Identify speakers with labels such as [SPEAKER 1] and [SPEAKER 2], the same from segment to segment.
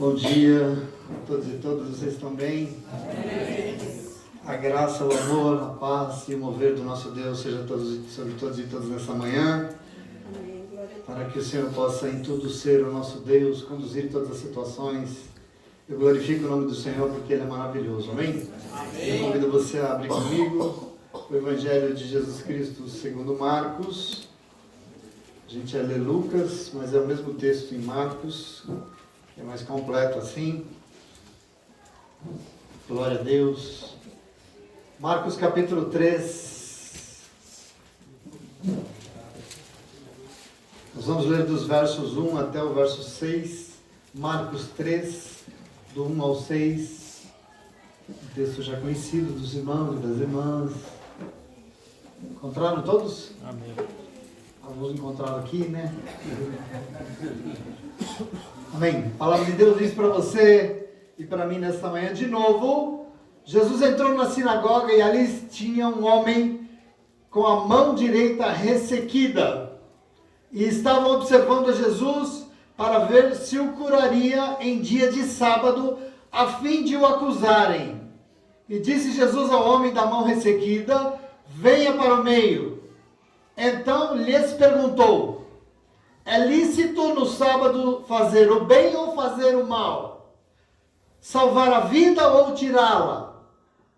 [SPEAKER 1] Bom dia a todos e todas, vocês estão bem? Amém. A graça, o amor, a paz e o mover do nosso Deus seja sobre todos e todas nessa manhã. Amém. Para que o Senhor possa em tudo ser o nosso Deus, conduzir todas as situações. Eu glorifico o nome do Senhor porque Ele é maravilhoso. Amém? Amém. Eu convido você a abrir comigo o Evangelho de Jesus Cristo segundo Marcos. A gente ia ler Lucas, mas é o mesmo texto em Marcos. É mais completo assim. Glória a Deus. Marcos capítulo 3. Nós vamos ler dos versos 1 até o verso 6. Marcos 3, do 1 ao 6. Um texto já conhecido dos irmãos e das irmãs. Encontraram todos? Amém. Alguns encontraram aqui, né? Amém. A palavra de Deus diz para você e para mim nesta manhã de novo. Jesus entrou na sinagoga e ali tinha um homem com a mão direita ressequida. E estavam observando a Jesus para ver se o curaria em dia de sábado, a fim de o acusarem. E disse Jesus ao homem da mão ressequida: venha para o meio. Então lhes perguntou: é lícito no sábado fazer o bem ou fazer o mal? Salvar a vida ou tirá-la?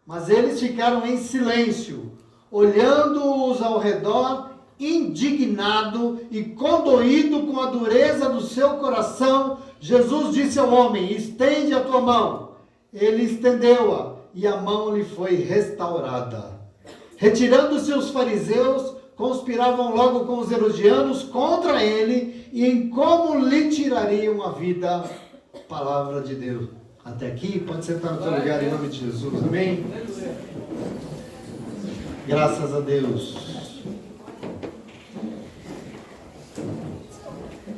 [SPEAKER 1] Mas eles ficaram em silêncio, olhando-os ao redor, indignado e condoído com a dureza do seu coração. Jesus disse ao homem: estende a tua mão. Ele estendeu-a e a mão lhe foi restaurada. Retirando-se os fariseus, conspiravam logo com os herodianos contra ele e em como lhe tirariam a vida. Palavra de Deus. Até aqui, pode sentar no teu lugar em nome de Jesus, amém? Graças a Deus.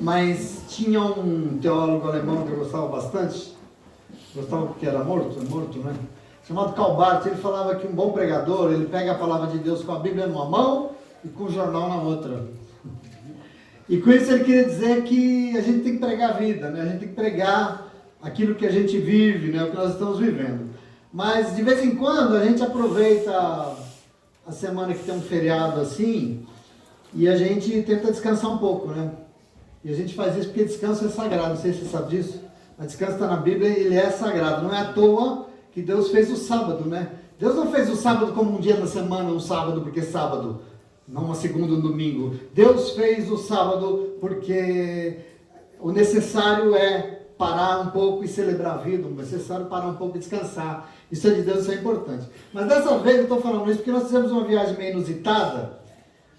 [SPEAKER 1] Mas tinha um teólogo alemão que eu gostava bastante, gostava porque era morto, né? Chamado Karl Barth. Ele falava que um bom pregador, ele pega a palavra de Deus com a Bíblia numa mão e com o jornal na outra. E com isso ele queria dizer que a gente tem que pregar a vida, né? A gente tem que pregar aquilo que a gente vive, né? O que nós estamos vivendo. Mas de vez em quando a gente aproveita a semana que tem um feriado assim e a gente tenta descansar um pouco, né? E a gente faz isso porque descanso é sagrado, não sei se você sabe disso. Mas descanso está na Bíblia e ele é sagrado. Não é à toa que Deus fez o sábado, né? Deus não fez o sábado como um dia da semana, um sábado porque é sábado. Não uma segunda, um domingo. Deus fez o sábado porque o necessário é parar um pouco e celebrar a vida. O necessário é parar um pouco e descansar. Isso é de Deus, isso é importante. Mas dessa vez eu estou falando isso porque nós fizemos uma viagem meio inusitada.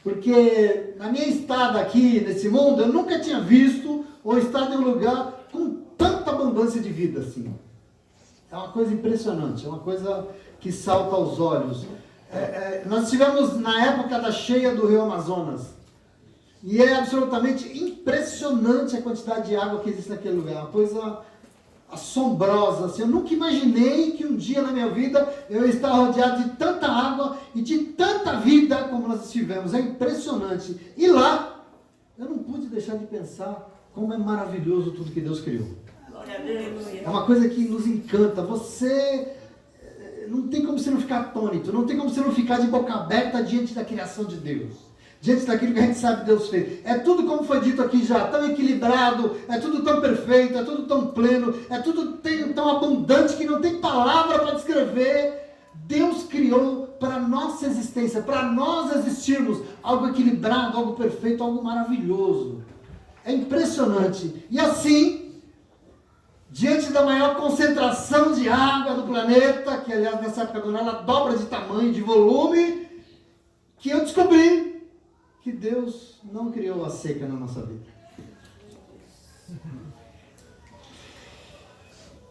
[SPEAKER 1] Porque na minha estada aqui nesse mundo, eu nunca tinha visto ou estado em um lugar com tanta abundância de vida assim. É uma coisa impressionante, é uma coisa que salta aos olhos. Nós estivemos na época da cheia do Rio Amazonas. E é absolutamente impressionante a quantidade de água que existe naquele lugar. Uma coisa assombrosa. Assim. Eu nunca imaginei que um dia na minha vida eu ia estar rodeado de tanta água e de tanta vida como nós estivemos. É impressionante. E lá, eu não pude deixar de pensar como é maravilhoso tudo que Deus criou. É uma coisa que nos encanta. Você... não tem como você não ficar atônito, não tem como você não ficar de boca aberta diante da criação de Deus, diante daquilo que a gente sabe que Deus fez. É tudo como foi dito aqui já, tão equilibrado, é tudo tão perfeito, é tudo tão pleno, é tudo tão abundante que não tem palavra para descrever. Deus criou para a nossa existência, para nós existirmos, algo equilibrado, algo perfeito, algo maravilhoso. É impressionante. E assim... diante da maior concentração de água do planeta, que aliás nessa época do ano ela dobra de tamanho, de volume, que eu descobri que Deus não criou a seca na nossa vida.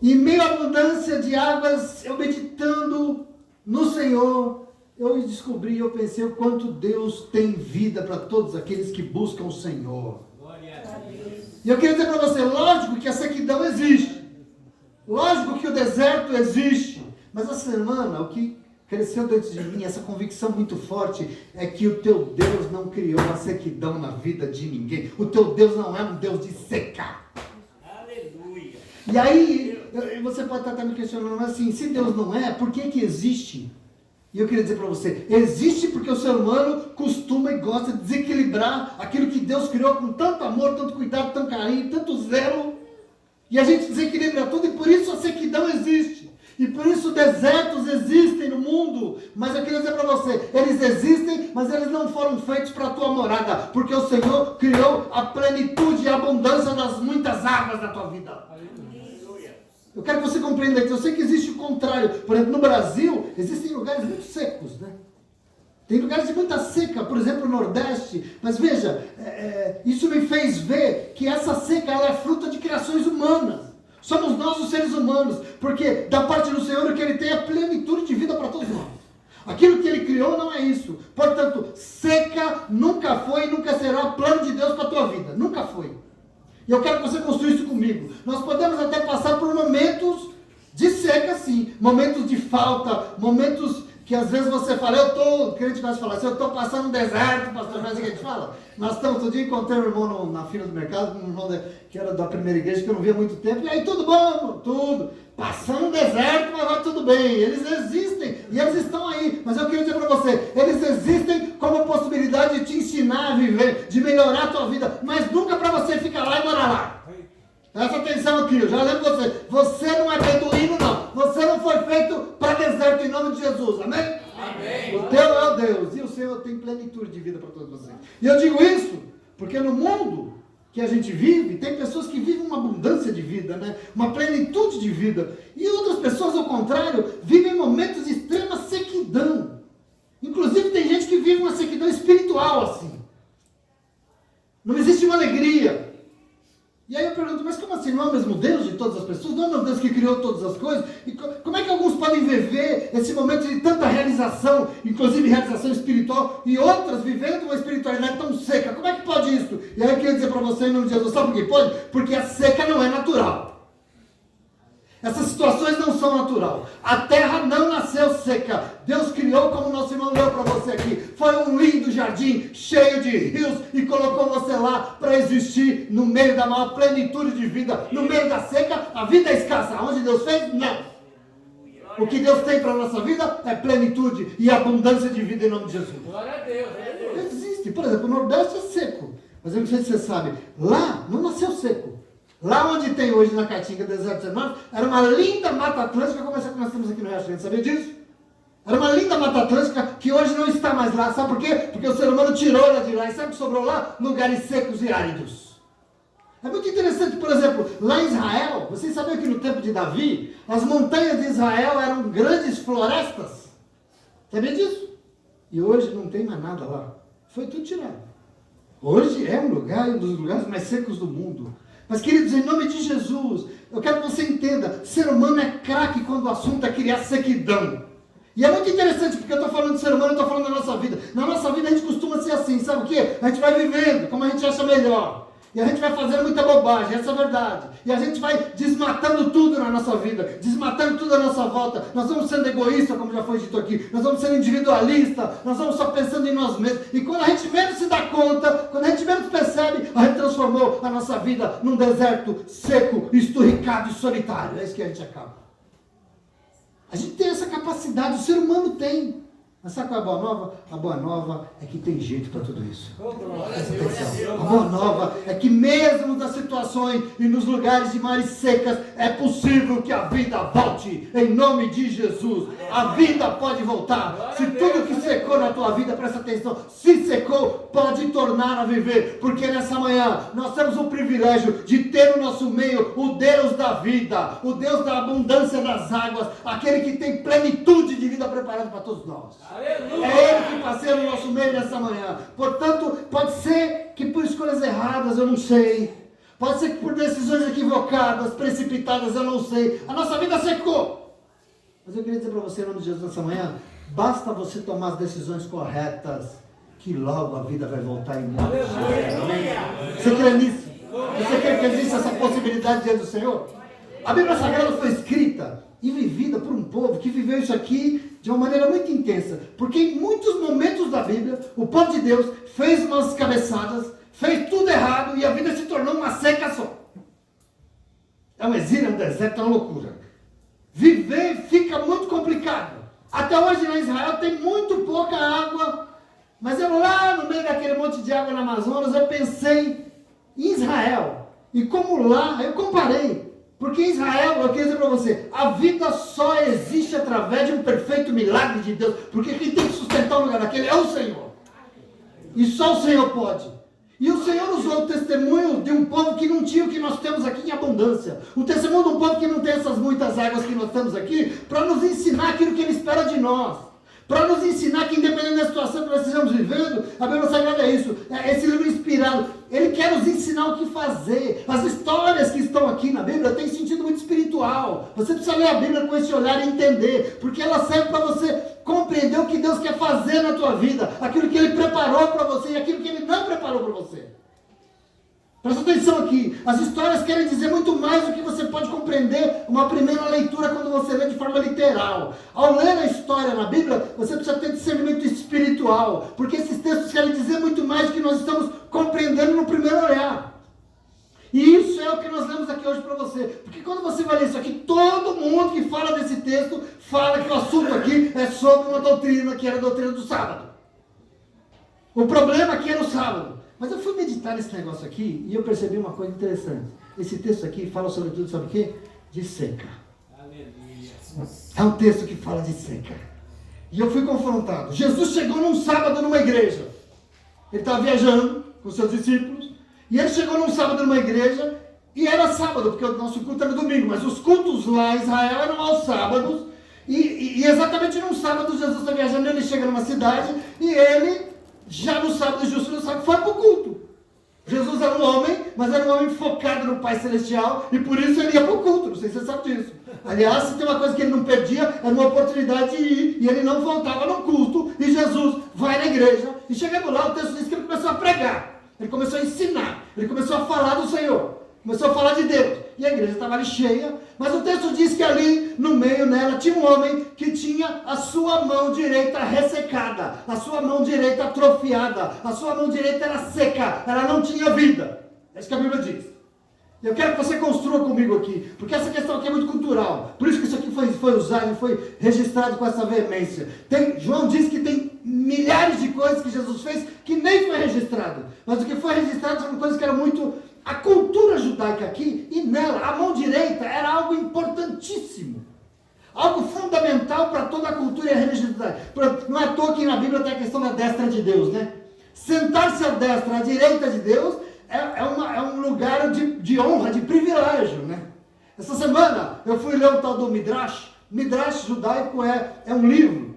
[SPEAKER 1] Em meio à abundância de águas, eu meditando no Senhor, eu descobri, eu pensei o quanto Deus tem vida para todos aqueles que buscam o Senhor. E eu queria dizer para você, lógico que a sequidão existe. Lógico que o deserto existe. Mas essa semana, o que cresceu dentro de mim, essa convicção muito forte, é que o teu Deus não criou a sequidão na vida de ninguém. O teu Deus não é um Deus de secar. Aleluia. E aí, você pode estar me questionando, mas assim, se Deus não é, por que existe? E eu queria dizer para você, existe porque o ser humano costuma e gosta de desequilibrar aquilo que Deus criou com tanto amor, tanto cuidado, tanto carinho, tanto zelo. E a gente desequilibra tudo e por isso a sequidão existe. E por isso desertos existem no mundo. Mas eu queria dizer para você, eles existem, mas eles não foram feitos para a tua morada. Porque o Senhor criou a plenitude e a abundância das muitas águas da tua vida. Eu quero que você compreenda que eu sei que existe o contrário. Por exemplo, no Brasil, existem lugares muito secos, né? Tem lugares de muita seca, por exemplo, no Nordeste. Mas veja, isso me fez ver que essa seca ela é fruto de criações humanas. Somos nós os seres humanos, porque da parte do Senhor o que Ele tem é plenitude de vida para todos nós. Aquilo que Ele criou não é isso. Portanto, seca nunca foi e nunca será o plano de Deus para a tua vida. Nunca foi. E eu quero que você construa isso comigo. Nós podemos até passar por momentos de seca, sim. Momentos de falta, momentos que às vezes você fala, o crente gosta de falar, se eu estou passando um deserto, pastor, não é assim que a gente fala? Nós estamos, todo dia encontrei um irmão na fila do mercado, um irmão que era da primeira igreja, que eu não via há muito tempo, e aí tudo bom, tudo. Passando um deserto, mas vai tudo bem. Eles existem, e eles estão aí. Mas eu queria dizer para você, eles existem como possibilidade de te ensinar a viver, de melhorar a tua vida, mas nunca para você ficar lá e morar lá. Presta atenção aqui, eu já lembro você. Você não é beduíno, não. Você não foi feito para deserto em nome de Jesus, amém? Amém. O teu é o Deus, e o Senhor tem plenitude de vida para todos vocês. E eu digo isso porque no mundo que a gente vive, tem pessoas que vivem uma abundância de vida, né? Uma plenitude de vida. E outras pessoas, ao contrário, vivem momentos de extrema sequidão. Inclusive tem gente que vive uma sequidão espiritual assim. Não existe uma alegria. E aí eu pergunto, mas como assim? Não é o mesmo Deus de todas as pessoas? Não é o mesmo Deus que criou todas as coisas? E como é que alguns podem viver esse momento de tanta realização, inclusive realização espiritual, e outras vivendo uma espiritualidade tão seca? Como é que pode isso? E aí eu queria dizer para você, em nome de Jesus, sabe por que pode? Porque a seca não é natural. Essas situações não são natural. A terra não nasceu seca. Deus criou, como nosso irmão leu para você aqui. Foi um lindo jardim, cheio de rios, e colocou você lá para existir no meio da maior plenitude de vida. No meio da seca, a vida é escassa. Onde Deus fez? Não. O que Deus tem para a nossa vida é plenitude e abundância de vida em nome de Jesus.
[SPEAKER 2] Glória a Deus, glória a Deus.
[SPEAKER 1] Existe. Por exemplo, o Nordeste é seco. Mas eu não sei se você sabe. Lá não nasceu seco. Lá onde tem hoje na Caatinga, deserto de Sermão, era uma linda Mata Atlântica, como essa que nós temos aqui no Riacho Grande, sabia disso? Era uma linda Mata Atlântica que hoje não está mais lá. Sabe por quê? Porque o ser humano tirou ela de lá. E sabe o que sobrou lá? Lugares secos e áridos. É muito interessante, por exemplo, lá em Israel, vocês sabiam que no tempo de Davi, as montanhas de Israel eram grandes florestas? Sabia disso? E hoje não tem mais nada lá. Foi tudo tirado. Hoje é um dos lugares mais secos do mundo. Mas, queridos, em nome de Jesus, eu quero que você entenda, ser humano é craque quando o assunto é criar sequidão. E é muito interessante, porque eu estou falando de ser humano, eu estou falando da nossa vida. Na nossa vida a gente costuma ser assim, sabe o quê? A gente vai vivendo como a gente acha melhor. E a gente vai fazendo muita bobagem, essa é a verdade. E a gente vai desmatando tudo na nossa vida, desmatando tudo à nossa volta. Nós vamos sendo egoístas, como já foi dito aqui. Nós vamos sendo individualistas, nós vamos só pensando em nós mesmos. E quando a gente menos se dá conta, quando a gente menos percebe, a gente transformou a nossa vida num deserto seco, esturricado e solitário. É isso que a gente acaba. A gente tem essa capacidade, o ser humano tem. Mas sabe qual é a boa nova? A boa nova é que tem jeito para tudo isso. A boa nova é que mesmo nas situações e nos lugares de mares secas, é possível que a vida volte em nome de Jesus. A vida pode voltar. Se tudo que secou na tua vida, presta atenção, se secou, pode tornar a viver. Porque nessa manhã nós temos o privilégio de ter no nosso meio o Deus da vida, o Deus da abundância das águas, aquele que tem plenitude de vida preparada para todos nós.
[SPEAKER 2] Aleluia.
[SPEAKER 1] É Ele que passeia no nosso meio nessa manhã. Portanto, pode ser que por escolhas erradas, eu não sei. Pode ser que por decisões equivocadas, precipitadas, eu não sei. A nossa vida secou. Mas eu queria dizer para você, em nome de Jesus, nessa manhã, basta você tomar as decisões corretas, que logo a vida vai voltar em nome de Jesus. Você crê nisso? Você crê que existe essa possibilidade diante do Senhor? A Bíblia Sagrada foi escrita e vivida por um povo que viveu isso aqui de uma maneira muito intensa. Porque em muitos momentos da Bíblia, o povo de Deus fez umas cabeçadas, fez tudo errado e a vida se tornou uma seca só. É um exílio, é um deserto, é uma loucura. Viver fica muito complicado. Até hoje lá em Israel tem muito pouca água. Mas eu lá no meio daquele monte de água no Amazonas, eu pensei em Israel. E como lá, eu comparei. Porque em Israel, eu quero dizer para você, a vida só existe através de um perfeito milagre de Deus. Porque quem tem que sustentar o lugar daquele é o Senhor. E só o Senhor pode. E o Senhor usou o testemunho de um povo que não tinha o que nós temos aqui em abundância. O testemunho de um povo que não tem essas muitas águas que nós temos aqui, para nos ensinar aquilo que Ele espera de nós. Para nos ensinar que independente da situação que nós estejamos vivendo, a Bíblia Sagrada é isso. Esse livro inspirado, ele quer nos ensinar o que fazer. As histórias que estão aqui na Bíblia têm sentido muito espiritual. Você precisa ler a Bíblia com esse olhar e entender. Porque ela serve para você compreender o que Deus quer fazer na tua vida. Aquilo que Ele preparou para você e aquilo que Ele não preparou para você. Presta atenção aqui, as histórias querem dizer muito mais do que você pode compreender uma primeira leitura quando você lê de forma literal. Ao ler a história na Bíblia, você precisa ter discernimento espiritual, porque esses textos querem dizer muito mais do que nós estamos compreendendo no primeiro olhar. E isso é o que nós lemos aqui hoje para você, porque quando você vai ler isso aqui, todo mundo que fala desse texto, fala que o assunto aqui é sobre uma doutrina que era a doutrina do sábado. O problema aqui era o sábado. Mas eu fui meditar nesse negócio aqui e eu percebi uma coisa interessante. Esse texto aqui fala sobretudo sobre o quê? De seca. Aleluia. É um texto que fala de seca. E eu fui confrontado. Jesus chegou num sábado numa igreja. Ele estava viajando com seus discípulos. E ele chegou num sábado numa igreja. E era sábado, porque o nosso culto era domingo. Mas os cultos lá em Israel eram aos sábados. E exatamente num sábado Jesus está viajando. Ele chega numa cidade e ele... já no sábado, justo no sábado, foi para o culto. Jesus era um homem, mas era um homem focado no Pai Celestial, e por isso ele ia para o culto, não sei se você sabe disso. Aliás, se tem uma coisa que ele não perdia, era uma oportunidade de ir, e ele não faltava no culto, e Jesus vai na igreja, e chegando lá, o texto diz que ele começou a pregar, ele começou a ensinar, ele começou a falar do Senhor, começou a falar de Deus, e a igreja estava ali cheia, mas o texto diz que ali, no meio nela, tinha um homem que tinha a sua mão direita ressecada, a sua mão direita atrofiada, a sua mão direita era seca, ela não tinha vida. É isso que a Bíblia diz. Eu quero que você construa comigo aqui, porque essa questão aqui é muito cultural, por isso que isso aqui foi usado e foi registrado com essa veemência. João diz que tem milhares de coisas que Jesus fez que nem foi registrado, mas o que foi registrado são coisas que eram muito... A cultura judaica aqui, e nela, a mão direita era algo importantíssimo. Algo fundamental para toda a cultura e a religiosidade. Não é à toa que na Bíblia tem a questão da destra de Deus, né? Sentar-se à destra, à direita de Deus, é um lugar de honra, de privilégio, né? Essa semana eu fui ler o tal do Midrash. Midrash judaico é um livro,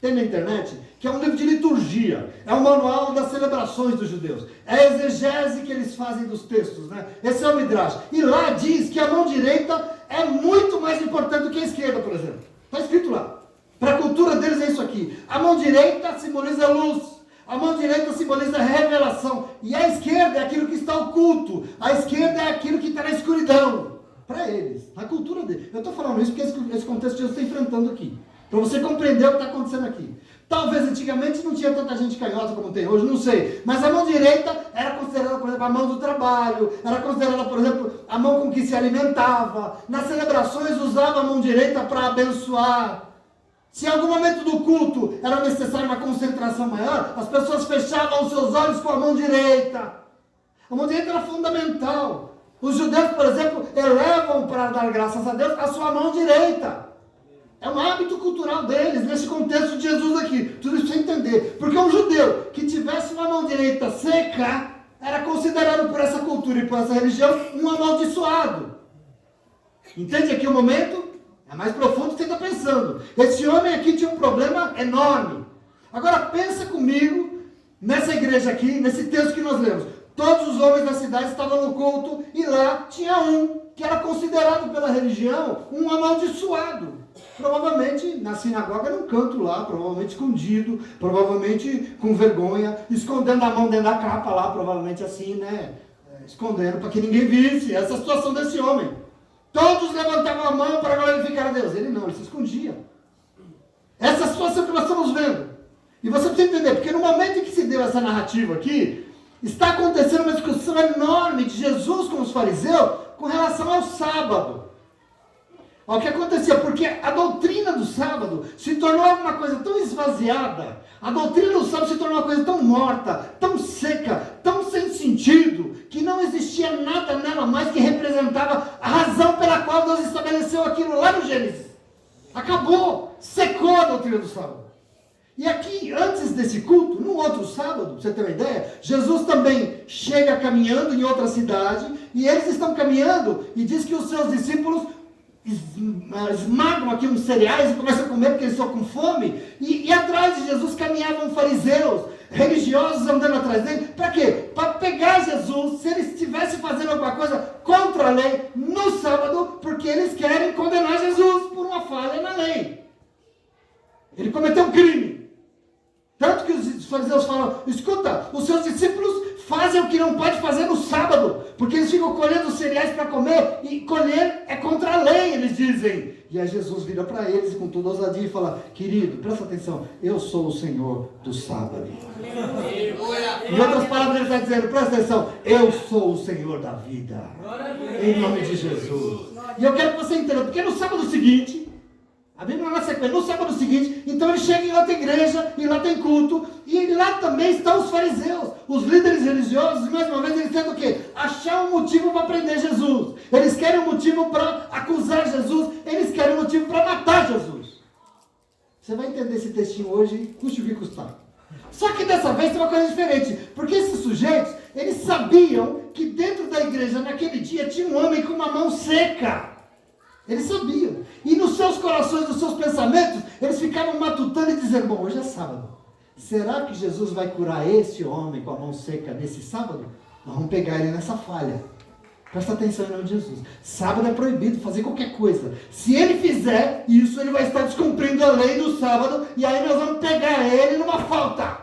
[SPEAKER 1] tem na internet, que é um livro de liturgia, é um manual das celebrações dos judeus, é a exegese que eles fazem dos textos, né? Esse é o Midrash, e lá diz que a mão direita é muito mais importante do que a esquerda, por exemplo, está escrito lá, para a cultura deles é isso aqui, a mão direita simboliza luz, a mão direita simboliza revelação, e a esquerda é aquilo que está oculto, a esquerda é aquilo que está na escuridão, para eles, na cultura deles. Eu estou falando isso porque esse contexto que Jesus está enfrentando aqui, para você compreender o que está acontecendo aqui. Talvez antigamente não tinha tanta gente canhota como tem hoje, não sei. Mas a mão direita era considerada, por exemplo, a mão do trabalho. Era considerada, por exemplo, a mão com que se alimentava. Nas celebrações usava a mão direita para abençoar. Se em algum momento do culto era necessária uma concentração maior, as pessoas fechavam os seus olhos com a mão direita. A mão direita era fundamental. Os judeus, por exemplo, elevam para dar graças a Deus a sua mão direita. É um hábito cultural deles, nesse contexto de Jesus aqui. Tudo isso você entender. Porque um judeu que tivesse uma mão direita seca, era considerado por essa cultura e por essa religião um amaldiçoado. Entende aqui o momento? É mais profundo do que você está pensando. Esse homem aqui tinha um problema enorme. Agora pensa comigo, nessa igreja aqui, nesse texto que nós lemos. Todos os homens da cidade estavam no culto e lá tinha um que era considerado pela religião um amaldiçoado. Provavelmente na sinagoga era um canto lá, provavelmente escondido, provavelmente com vergonha, escondendo a mão dentro da capa lá, provavelmente assim, né? Escondendo para que ninguém visse. Essa é a situação desse homem. Todos levantavam a mão para glorificar a Deus. Ele não, ele se escondia. Essa é a situação que nós estamos vendo. E você precisa entender, porque no momento em que se deu essa narrativa aqui, está acontecendo uma discussão enorme de Jesus com os fariseus com com relação ao sábado. O que acontecia? Porque a doutrina do sábado se tornou uma coisa tão esvaziada, a doutrina do sábado se tornou uma coisa tão morta, tão seca, tão sem sentido, que não existia nada nela mais que representava a razão pela qual Deus estabeleceu aquilo lá no Gênesis. Acabou, secou a doutrina do sábado. E aqui, antes desse culto, num outro sábado, pra você ter uma ideia, Jesus também chega caminhando em outra cidade, e eles estão caminhando, e diz que os seus discípulos esmagam aqui uns cereais e começam a comer porque eles estão com fome, e atrás de Jesus caminhavam fariseus, religiosos andando atrás dele, para quê? Para pegar Jesus, se ele estivesse fazendo alguma coisa contra a lei, no sábado, porque eles querem condenar Jesus por uma falha na lei. Ele cometeu um crime. Tanto que os fariseus falam, escuta, os seus discípulos fazem o que não pode fazer no sábado, porque eles ficam colhendo cereais para comer, e colher é contra a lei, eles dizem. E aí Jesus vira para eles com toda ousadia e fala, querido, presta atenção, eu sou o Senhor do sábado. Em outras palavras ele está dizendo, presta atenção, eu sou o Senhor da vida. Em nome de Jesus. E eu quero que você entenda, porque no sábado seguinte, a Bíblia na sequência, no sábado seguinte, então ele chega em outra igreja, e lá tem culto, e lá também estão os fariseus, os líderes religiosos, e mais uma vez eles tentam o quê? Achar um motivo para prender Jesus. Eles querem um motivo para acusar Jesus, eles querem um motivo para matar Jesus. Você vai entender esse textinho hoje, custe o que custar. Só que dessa vez tem uma coisa diferente, porque esses sujeitos, eles sabiam que dentro da igreja naquele dia tinha um homem com uma mão seca. Eles sabiam. E nos seus corações, nos seus pensamentos, eles ficavam matutando e dizendo, bom, hoje é sábado. Será que Jesus vai curar esse homem com a mão seca nesse sábado? Nós vamos pegar ele nessa falha. Presta atenção em nome de Jesus. Sábado é proibido fazer qualquer coisa. Se ele fizer isso, ele vai estar descumprindo a lei do sábado, e aí nós vamos pegar ele numa falta.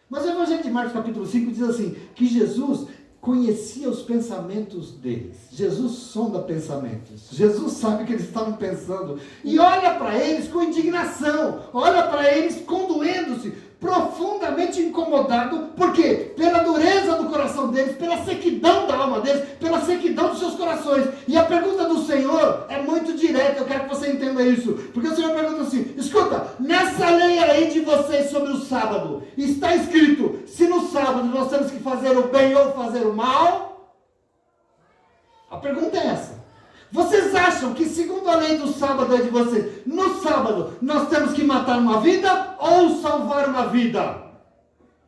[SPEAKER 1] Mas o Evangelho de Marcos capítulo 5 diz assim, que Jesus conhecia os pensamentos deles. Jesus sonda pensamentos. Jesus sabe o que eles estavam pensando. E olha para eles com indignação. Olha para eles condoendo-se. Profundamente incomodado. Por quê? Pela dureza do coração deles. Pela sequidão da alma deles. Pela sequidão dos seus corações. E a pergunta do Senhor é muito direta. Eu quero que você entenda isso. Porque o Senhor pergunta assim. Escuta. Nessa lei aí de vocês sobre o sábado. Está escrito. Se no sábado nós temos que fazer o bem ou fazer o mal. A pergunta é essa. Vocês acham que segundo a lei do sábado é de vocês, no sábado nós temos que matar uma vida ou salvar uma vida?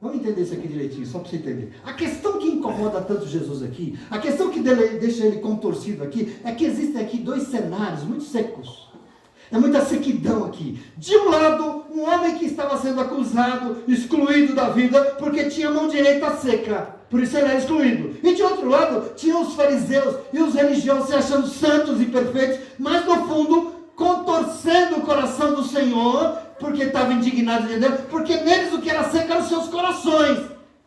[SPEAKER 1] Vamos entender isso aqui direitinho, só para você entender. A questão que incomoda tanto Jesus aqui, a questão que deixa ele contorcido aqui, é que existem aqui dois cenários muito secos. É muita sequidão aqui. De um lado, um homem que estava sendo acusado, excluído da vida, porque tinha a mão direita seca. Por isso ele era excluído. E de outro lado, tinha os fariseus e os religiosos se achando santos e perfeitos, mas no fundo, contorcendo o coração do Senhor, porque estava indignado de Deus, porque neles o que era seco eram os seus corações,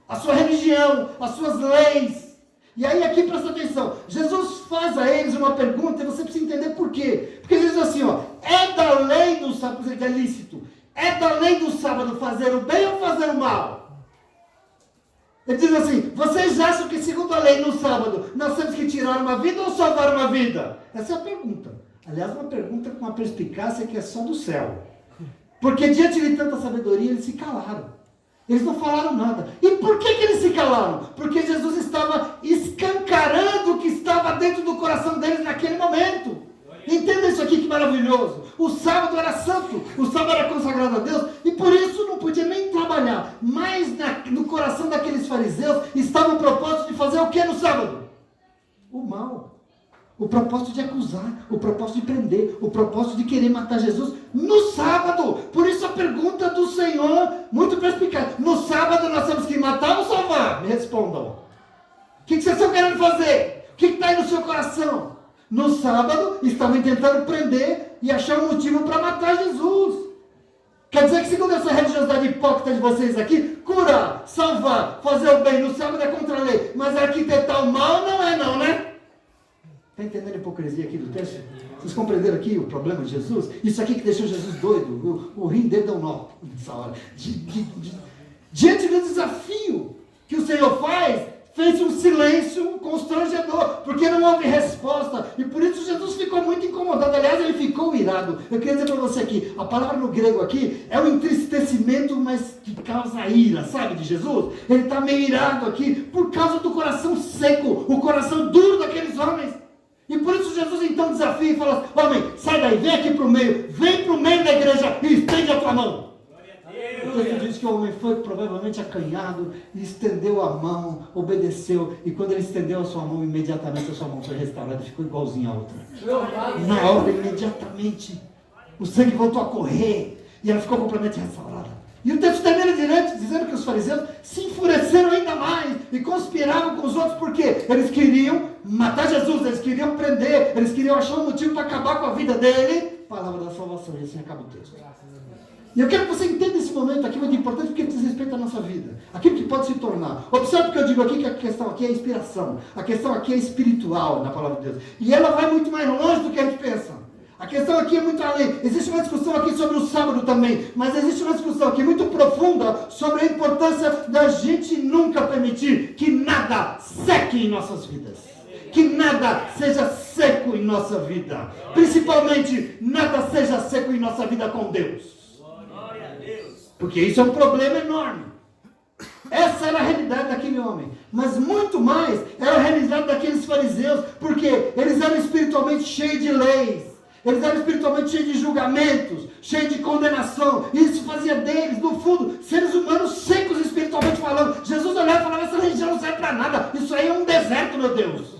[SPEAKER 1] a sua religião, as suas leis. E aí aqui presta atenção, Jesus faz a eles uma pergunta e você precisa entender por quê. Porque ele diz assim, ó, é da lei do sábado, que é lícito, é da lei do sábado fazer o bem ou fazer o mal? Ele diz assim, vocês acham que segundo a lei no sábado, nós temos que tirar uma vida ou salvar uma vida? Essa é a pergunta. Aliás, uma pergunta com uma perspicácia que é só do céu. Porque diante de tanta sabedoria, eles se calaram. Eles não falaram nada. E por que eles se calaram? Porque Jesus estava escancarando o que estava dentro do coração deles naquele momento. Entenda isso aqui que maravilhoso. O sábado era santo, o sábado era consagrado a Deus, e por isso não podia nem trabalhar. Mas no coração daqueles fariseus estava o propósito de fazer o que no sábado? O mal. O propósito de acusar, o propósito de prender, o propósito de querer matar Jesus no sábado. Por isso a pergunta do Senhor, muito perspicaz. No sábado nós temos que matar ou salvar? Me respondam. O que vocês estão querendo fazer? O que está aí no seu coração? No sábado, estavam tentando prender e achar um motivo para matar Jesus. Quer dizer que segundo essa religiosidade hipócrita de vocês aqui, curar, salvar, fazer o bem no sábado é contra a lei, mas arquitetar o mal não é não, né? Está entendendo a hipocrisia aqui do texto? Vocês compreenderam aqui o problema de Jesus? Isso aqui que deixou Jesus doido, o rim dele deu um nó nessa hora. Diante do desafio que o Senhor faz, fez um silêncio constrangedor, porque porque não houve resposta, e por isso Jesus ficou muito incomodado. Aliás, ele ficou irado. Eu queria dizer para você aqui, a palavra no grego aqui é um entristecimento, mas que causa ira, sabe, de Jesus? Ele está meio irado aqui, por causa do coração seco, o coração duro daqueles homens. E por isso Jesus então desafia e fala: homem, sai daí, vem aqui para o meio, vem para o meio da igreja e estende a tua mão. O texto diz que o homem foi provavelmente acanhado e estendeu a mão, obedeceu, e quando ele estendeu a sua mão, imediatamente a sua mão foi restaurada e ficou igualzinha a outra. Na hora, imediatamente, o sangue voltou a correr e ela ficou completamente restaurada. E o texto termina dizendo que os fariseus se enfureceram ainda mais e conspiravam com os outros, porque eles queriam matar Jesus, eles queriam prender, eles queriam achar um motivo para acabar com a vida dele. Palavra da salvação, e assim acaba o texto. E eu quero que você entenda esse momento aqui muito importante, porque diz respeito à nossa vida, aquilo que pode se tornar. Observe que eu digo aqui que a questão aqui é inspiração, a questão aqui é espiritual na palavra de Deus, e ela vai muito mais longe do que a gente pensa. A questão aqui é muito além. Existe uma discussão aqui sobre o sábado também, mas existe uma discussão aqui muito profunda sobre a importância da gente nunca permitir que nada seque em nossas vidas. Que nada seja seco em nossa vida. Principalmente, nada seja seco em nossa vida com Deus. Porque isso é um problema enorme. Essa era a realidade daquele homem. Mas muito mais era a realidade daqueles fariseus, porque eles eram espiritualmente cheios de leis. Eles eram espiritualmente cheios de julgamentos, cheios de condenação. E isso fazia deles, no fundo, seres humanos secos espiritualmente falando. Jesus olhava e falava: essa religião não serve para nada. Isso aí é um deserto, meu Deus.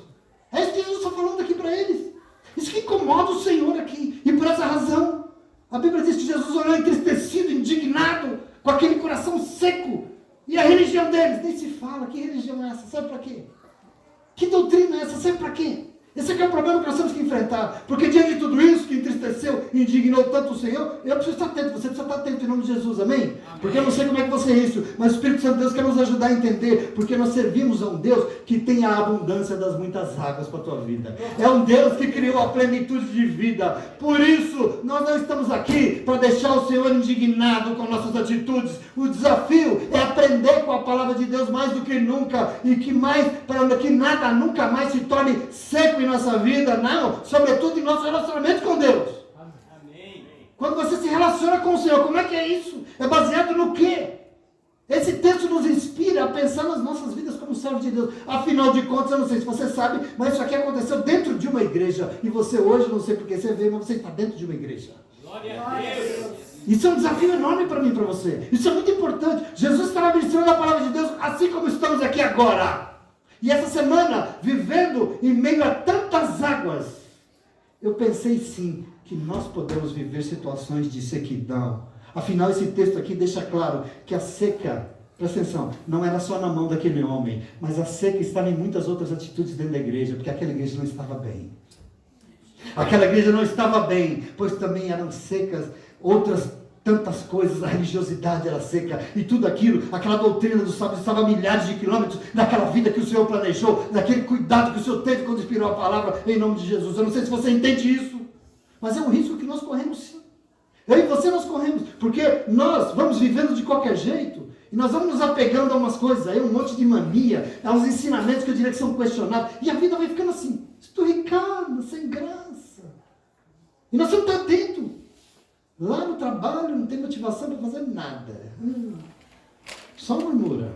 [SPEAKER 1] É isso que Jesus está falando aqui para eles. Isso que incomoda o Senhor aqui. E por essa razão, a Bíblia diz que Jesus olhou entristecido, indignado, com aquele coração seco. E a religião deles, nem se fala. Que religião é essa? Serve para quê? Que doutrina é essa? Serve para quê? Esse aqui é o problema que nós temos que enfrentar. Porque diante de tudo isso que entristeceu e indignou tanto o Senhor, eu preciso estar atento. Você precisa estar atento em nome de Jesus, amém? Porque eu não sei como é que você é isso, mas o Espírito Santo de Deus quer nos ajudar a entender. Porque nós servimos a um Deus que tem a abundância das muitas águas para a tua vida. É um Deus que criou a plenitude de vida. Por isso, nós não estamos aqui para deixar o Senhor indignado com nossas atitudes. O desafio é aprender com a palavra de Deus mais do que nunca. E que mais, para que nada nunca mais se torne seco em nossa vida, não, sobretudo em nosso relacionamento com Deus. Amém. Quando você se relaciona com o Senhor, como é que é isso? É baseado no quê? Esse texto nos inspira a pensar nas nossas vidas como servos de Deus. Afinal de contas, eu não sei se você sabe, mas isso aqui aconteceu dentro de uma igreja. E você hoje, não sei porque você veio, mas você está dentro de uma igreja. Glória a Deus. Isso é um desafio enorme para mim e para você. Isso é muito importante. Jesus estava ministrando a palavra de Deus assim como estamos aqui agora. E essa semana, vivendo em meio a tantas águas, eu pensei sim, que nós podemos viver situações de sequidão. Afinal, esse texto aqui deixa claro que a seca, presta atenção, não era só na mão daquele homem, mas a seca estava em muitas outras atitudes dentro da igreja, porque aquela igreja não estava bem. Aquela igreja não estava bem, pois também eram secas outras tantas coisas, a religiosidade era seca, e tudo aquilo, aquela doutrina dos sábios estava a milhares de quilômetros daquela vida que o Senhor planejou, daquele cuidado que o Senhor teve quando inspirou a palavra em nome de Jesus. Eu não sei se você entende isso, mas é um risco que nós corremos sim. Eu e você nós corremos, porque nós vamos vivendo de qualquer jeito, e nós vamos nos apegando a umas coisas aí, um monte de mania, a uns ensinamentos que eu diria que são questionados, e a vida vai ficando assim, esturricada, sem graça. E nós temos que estar atentos. Lá no trabalho não tem motivação para fazer nada. Só murmura.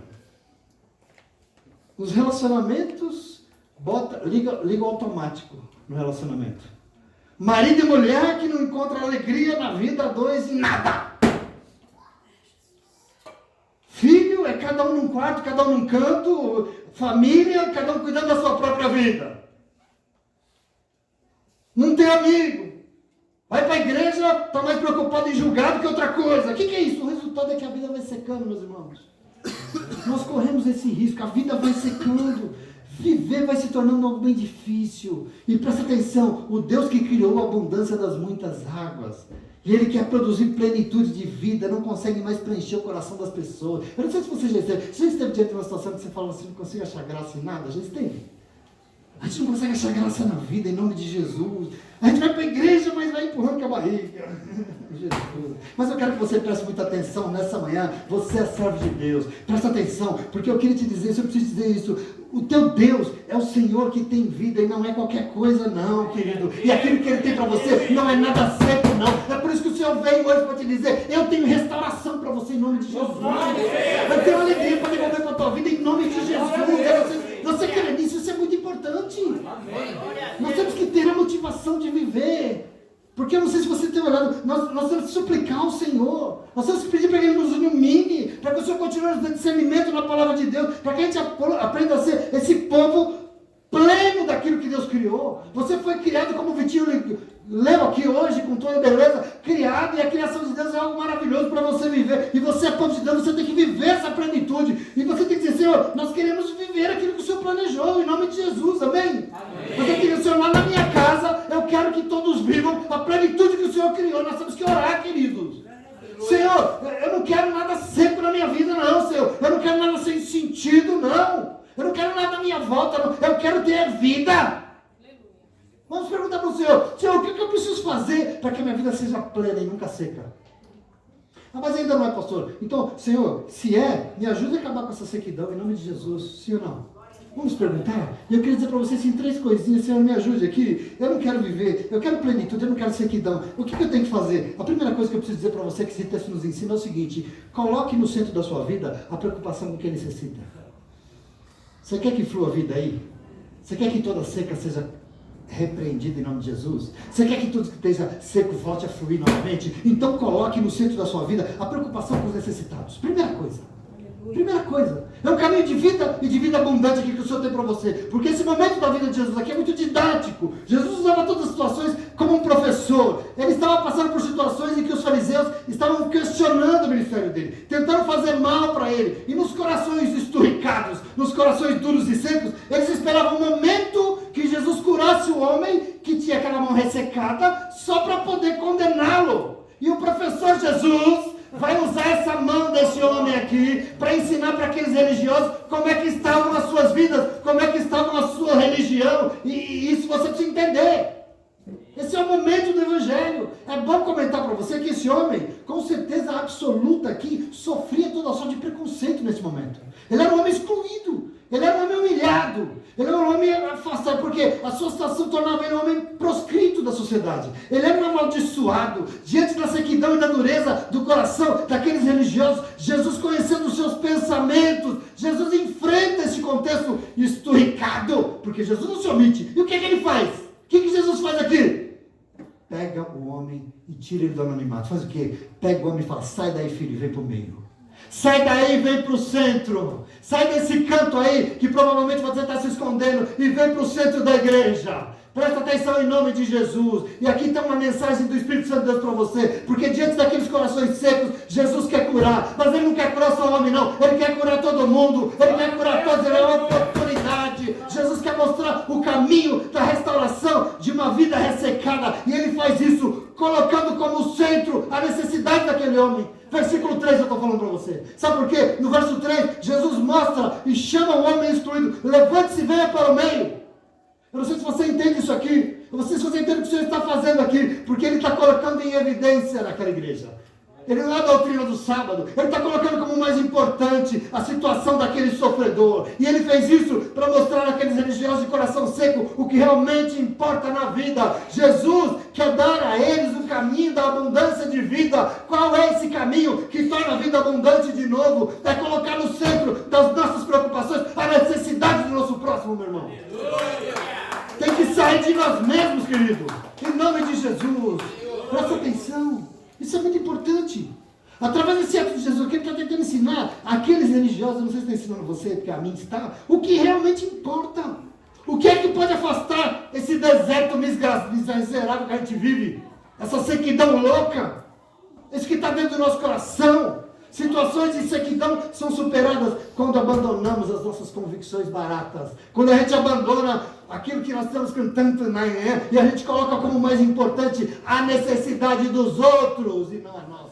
[SPEAKER 1] Os relacionamentos, liga o automático no relacionamento. Marido e mulher que não encontram alegria na vida, dois em nada. Filho é cada um num quarto, cada um num canto. Família, cada um cuidando da sua própria vida. Não tem amigo. Vai para a igreja, está mais preocupado em julgar do que outra coisa. O que é isso? O resultado é que a vida vai secando, meus irmãos. Nós corremos esse risco, a vida vai secando. Viver vai se tornando algo bem difícil. E presta atenção, o Deus que criou a abundância das muitas águas, e Ele quer produzir plenitude de vida, não consegue mais preencher o coração das pessoas. Eu não sei se você já esteve diante de uma situação que você fala assim, não consigo achar graça em nada. Já esteve? A gente não consegue achar graça na vida, em nome de Jesus. A gente vai para a igreja, mas vai empurrando com a barriga. Jesus. Mas eu quero que você preste muita atenção nessa manhã. Você é servo de Deus. Presta atenção, porque eu queria te dizer isso, eu preciso dizer isso. O teu Deus é o Senhor que tem vida e não é qualquer coisa não, querido. E aquilo que Ele tem para você não é nada seco não. É por isso que o Senhor veio hoje para te dizer, eu tenho restauração para você em nome de Jesus. Eu tenho alegria para devolver para a tua vida em nome de Jesus. Você crê nisso? Isso é muito importante. Nós temos que ter a motivação de viver. Porque eu não sei se você tem olhado, nós temos que suplicar ao Senhor. Nós temos que pedir para que Ele nos ilumine, para que o Senhor continue nos dando discernimento na palavra de Deus, para que a gente aprenda a ser esse povo pleno daquilo que Deus criou. Você foi criado, como o Vitinho leu aqui hoje, com toda beleza, criado, e a criação de Deus é algo maravilhoso para você viver. E você é povo de Deus, você tem que viver essa plenitude. E você tem que dizer, Senhor, nós queremos viver aquilo que o Senhor planejou, em nome de Jesus, amém? Você tem que dizer, Senhor, lá na minha casa, eu quero que todos vivam a plenitude que o Senhor criou. Nós temos que orar, queridos. Senhor, eu não quero nada seco na minha vida, não, Senhor. Eu não quero nada sem sentido, não. Eu não quero nada à minha volta, não. Eu quero ter vida. Vamos perguntar para o Senhor, Senhor, o que eu preciso fazer para que a minha vida seja plena e nunca seca? Ah, mas ainda não é, pastor. Então, Senhor, se é, me ajude a acabar com essa sequidão em nome de Jesus, sim ou não? Vamos perguntar? E eu queria dizer para vocês assim, 3 coisinhas, Senhor, me ajude aqui. Eu não quero viver, eu quero plenitude, eu não quero sequidão. O que eu tenho que fazer? A primeira coisa que eu preciso dizer para você, que esse texto nos ensina, é o seguinte: coloque no centro da sua vida a preocupação com quem necessita. Você quer que flua a vida aí? Você quer que toda seca seja repreendido em nome de Jesus? Você quer que tudo que esteja seco volte a fluir novamente? Então coloque no centro da sua vida a preocupação com os necessitados. Primeira coisa, é um caminho de vida e de vida abundante aqui que o Senhor tem para você, porque esse momento da vida de Jesus aqui é muito didático. Jesus usava todas as situações como um professor. Ele estava passando por situações em que os fariseus estavam questionando o ministério dele, tentando fazer mal para ele, e nos corações esturricados, nos corações duros e secos, eles esperavam um momento que Jesus curasse o homem que tinha aquela mão ressecada, só para poder condená-lo. E o professor Jesus vai usar essa mão desse homem aqui para ensinar para aqueles religiosos como é que estavam as suas vidas, como é que estavam a sua religião, e isso você precisa entender. Esse é o momento do Evangelho. É bom comentar para você que esse homem, com certeza absoluta aqui, sofria toda sorte de preconceito nesse momento. Ele era um homem excluído, ele era um homem humilhado, ele era um homem afastado, porque a sua situação tornava ele um homem proscrito da sociedade. Ele era um amaldiçoado. Diante da sequidão e da dureza do coração daqueles religiosos, Jesus, conhecendo os seus pensamentos, Jesus enfrenta esse contexto esturricado, porque Jesus não se omite. E o que ele faz? O que Jesus faz aqui? Pega o homem e tira ele do anonimato. Faz o quê? Pega o homem e fala, sai daí, filho, e vem para o meio. Sai daí e vem para o centro. Sai desse canto aí, que provavelmente você está se escondendo, e vem para o centro da igreja. Presta atenção em nome de Jesus. E aqui está uma mensagem do Espírito Santo de Deus para você. Porque diante daqueles corações secos, Jesus quer curar. Mas Ele não quer curar só o homem, não. Ele quer curar todo mundo. Ele quer curar todos. Ele é uma oportunidade. Jesus quer mostrar o caminho da restauração de uma vida ressecada. E Ele faz isso colocando como centro a necessidade daquele homem. Versículo 3 eu estou falando para você. Sabe por quê? No verso 3, Jesus mostra e chama o homem excluído. Levante-se e venha para o meio. Eu não sei se você entende isso aqui. Eu não sei se você entende o que o Senhor está fazendo aqui. Porque Ele está colocando em evidência naquela igreja. Ele não é a doutrina do sábado. Ele está colocando como mais importante a situação daquele sofredor. E Ele fez isso para mostrar àqueles religiosos de coração seco o que realmente importa na vida. Jesus quer dar a eles o caminho da abundância de vida. Qual é esse caminho que torna a vida abundante de novo? É colocar no centro das nossas preocupações a necessidade do nosso próximo, meu irmão. Tem que sair de nós mesmos, querido. Em nome de Jesus. Presta atenção. Isso é muito importante. Através desse ato de Jesus, o que Ele está tentando ensinar aqueles religiosos, eu não sei se está ensinando você, porque a mim está, o que realmente importa. O que é que pode afastar esse deserto miserável que a gente vive? Essa sequidão louca? Isso que está dentro do nosso coração. Situações de sequidão são superadas quando abandonamos as nossas convicções baratas. Quando a gente abandona aquilo que nós estamos cantando na manhã e a gente coloca como mais importante a necessidade dos outros e não a nossa.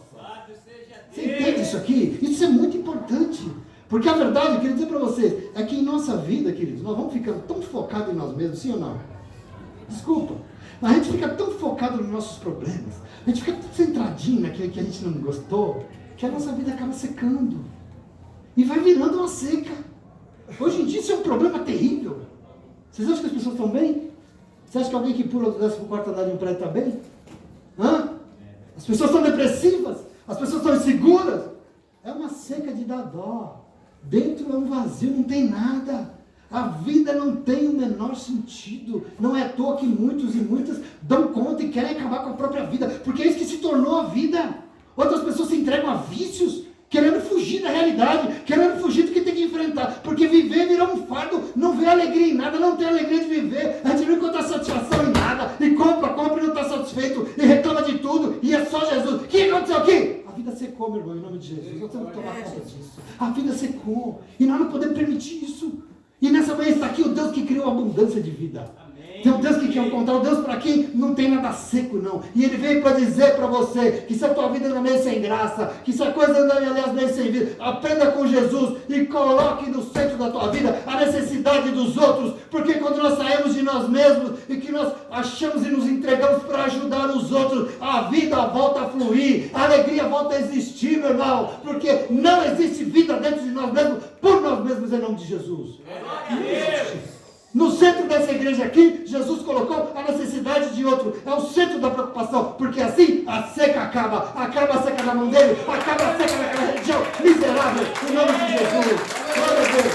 [SPEAKER 1] Você entende isso aqui? Isso é muito importante. Porque a verdade, eu queria dizer para vocês, é que em nossa vida, queridos, nós vamos ficando tão focados em nós mesmos, sim ou não? Desculpa, mas a gente fica tão focado nos nossos problemas, a gente fica tão centradinho naquilo que a gente não gostou, que a nossa vida acaba secando. E vai virando uma seca. Hoje em dia isso é um problema terrível. Vocês acham que as pessoas estão bem? Você acha que alguém que pula do 14º andar de um prédio está bem? Hã? As pessoas estão depressivas, as pessoas estão inseguras. É uma seca de dar dó. Dentro é um vazio, não tem nada. A vida não tem o menor sentido. Não é à toa que muitos e muitas dão conta e querem acabar com a própria vida, porque é isso que se tornou a vida. Outras pessoas se entregam a vícios, querendo fugir da realidade, querendo fugir do que tem que enfrentar, porque viver virou um fardo, não vê alegria em nada, não tem alegria de viver, a gente não encontra satisfação em nada, e compra e não está satisfeito, e reclama de tudo, e é só Jesus. O que aconteceu aqui? A vida secou, meu irmão, em nome de Jesus. Nós temos que tomar conta disso. A vida secou. E nós não podemos permitir isso. E nessa manhã está aqui o Deus que criou a abundância de vida. Tem um Deus que quer encontrar o Deus para quem não tem nada seco, não. E Ele veio para dizer para você que se a tua vida anda meio sem graça, que se a coisa anda, aliás, meio sem vida, aprenda com Jesus e coloque no centro da tua vida a necessidade dos outros. Porque quando nós saímos de nós mesmos e que nós achamos e nos entregamos para ajudar os outros, a vida volta a fluir, a alegria volta a existir, meu irmão. Porque não existe vida dentro de nós mesmos, por nós mesmos, em nome de Jesus. No centro dessa igreja aqui, Jesus colocou a necessidade de outro. É o centro da preocupação, porque assim a seca acaba. Acaba a seca da mão dele, acaba a seca daquela região miserável, em nome de Jesus. Glória a Deus.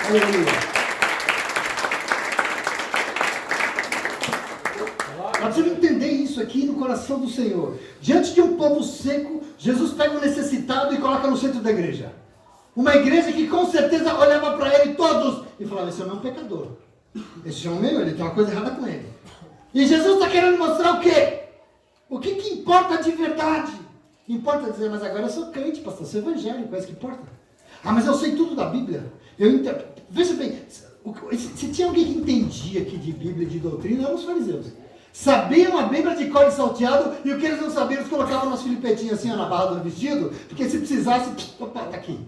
[SPEAKER 1] Aleluia. Nós precisamos entender isso aqui no coração do Senhor. Diante de um povo seco, Jesus pega o necessitado e coloca no centro da igreja. Uma igreja que com certeza olhava para ele todos e falava: esse homem é um pecador. Esse homem, ele tem uma coisa errada com ele. E Jesus está querendo mostrar o quê? O que importa de verdade? Importa dizer: mas agora eu sou crente, pastor, eu sou evangélico, é isso que importa. Ah, mas eu sei tudo da Bíblia. Veja bem, se tinha alguém que entendia aqui de Bíblia e de doutrina, eram os fariseus. Sabiam a Bíblia de cor e salteado, e o que eles não sabiam, eles colocavam nas filipetinhas assim na barra do vestido, porque se precisasse, opa, tá aqui.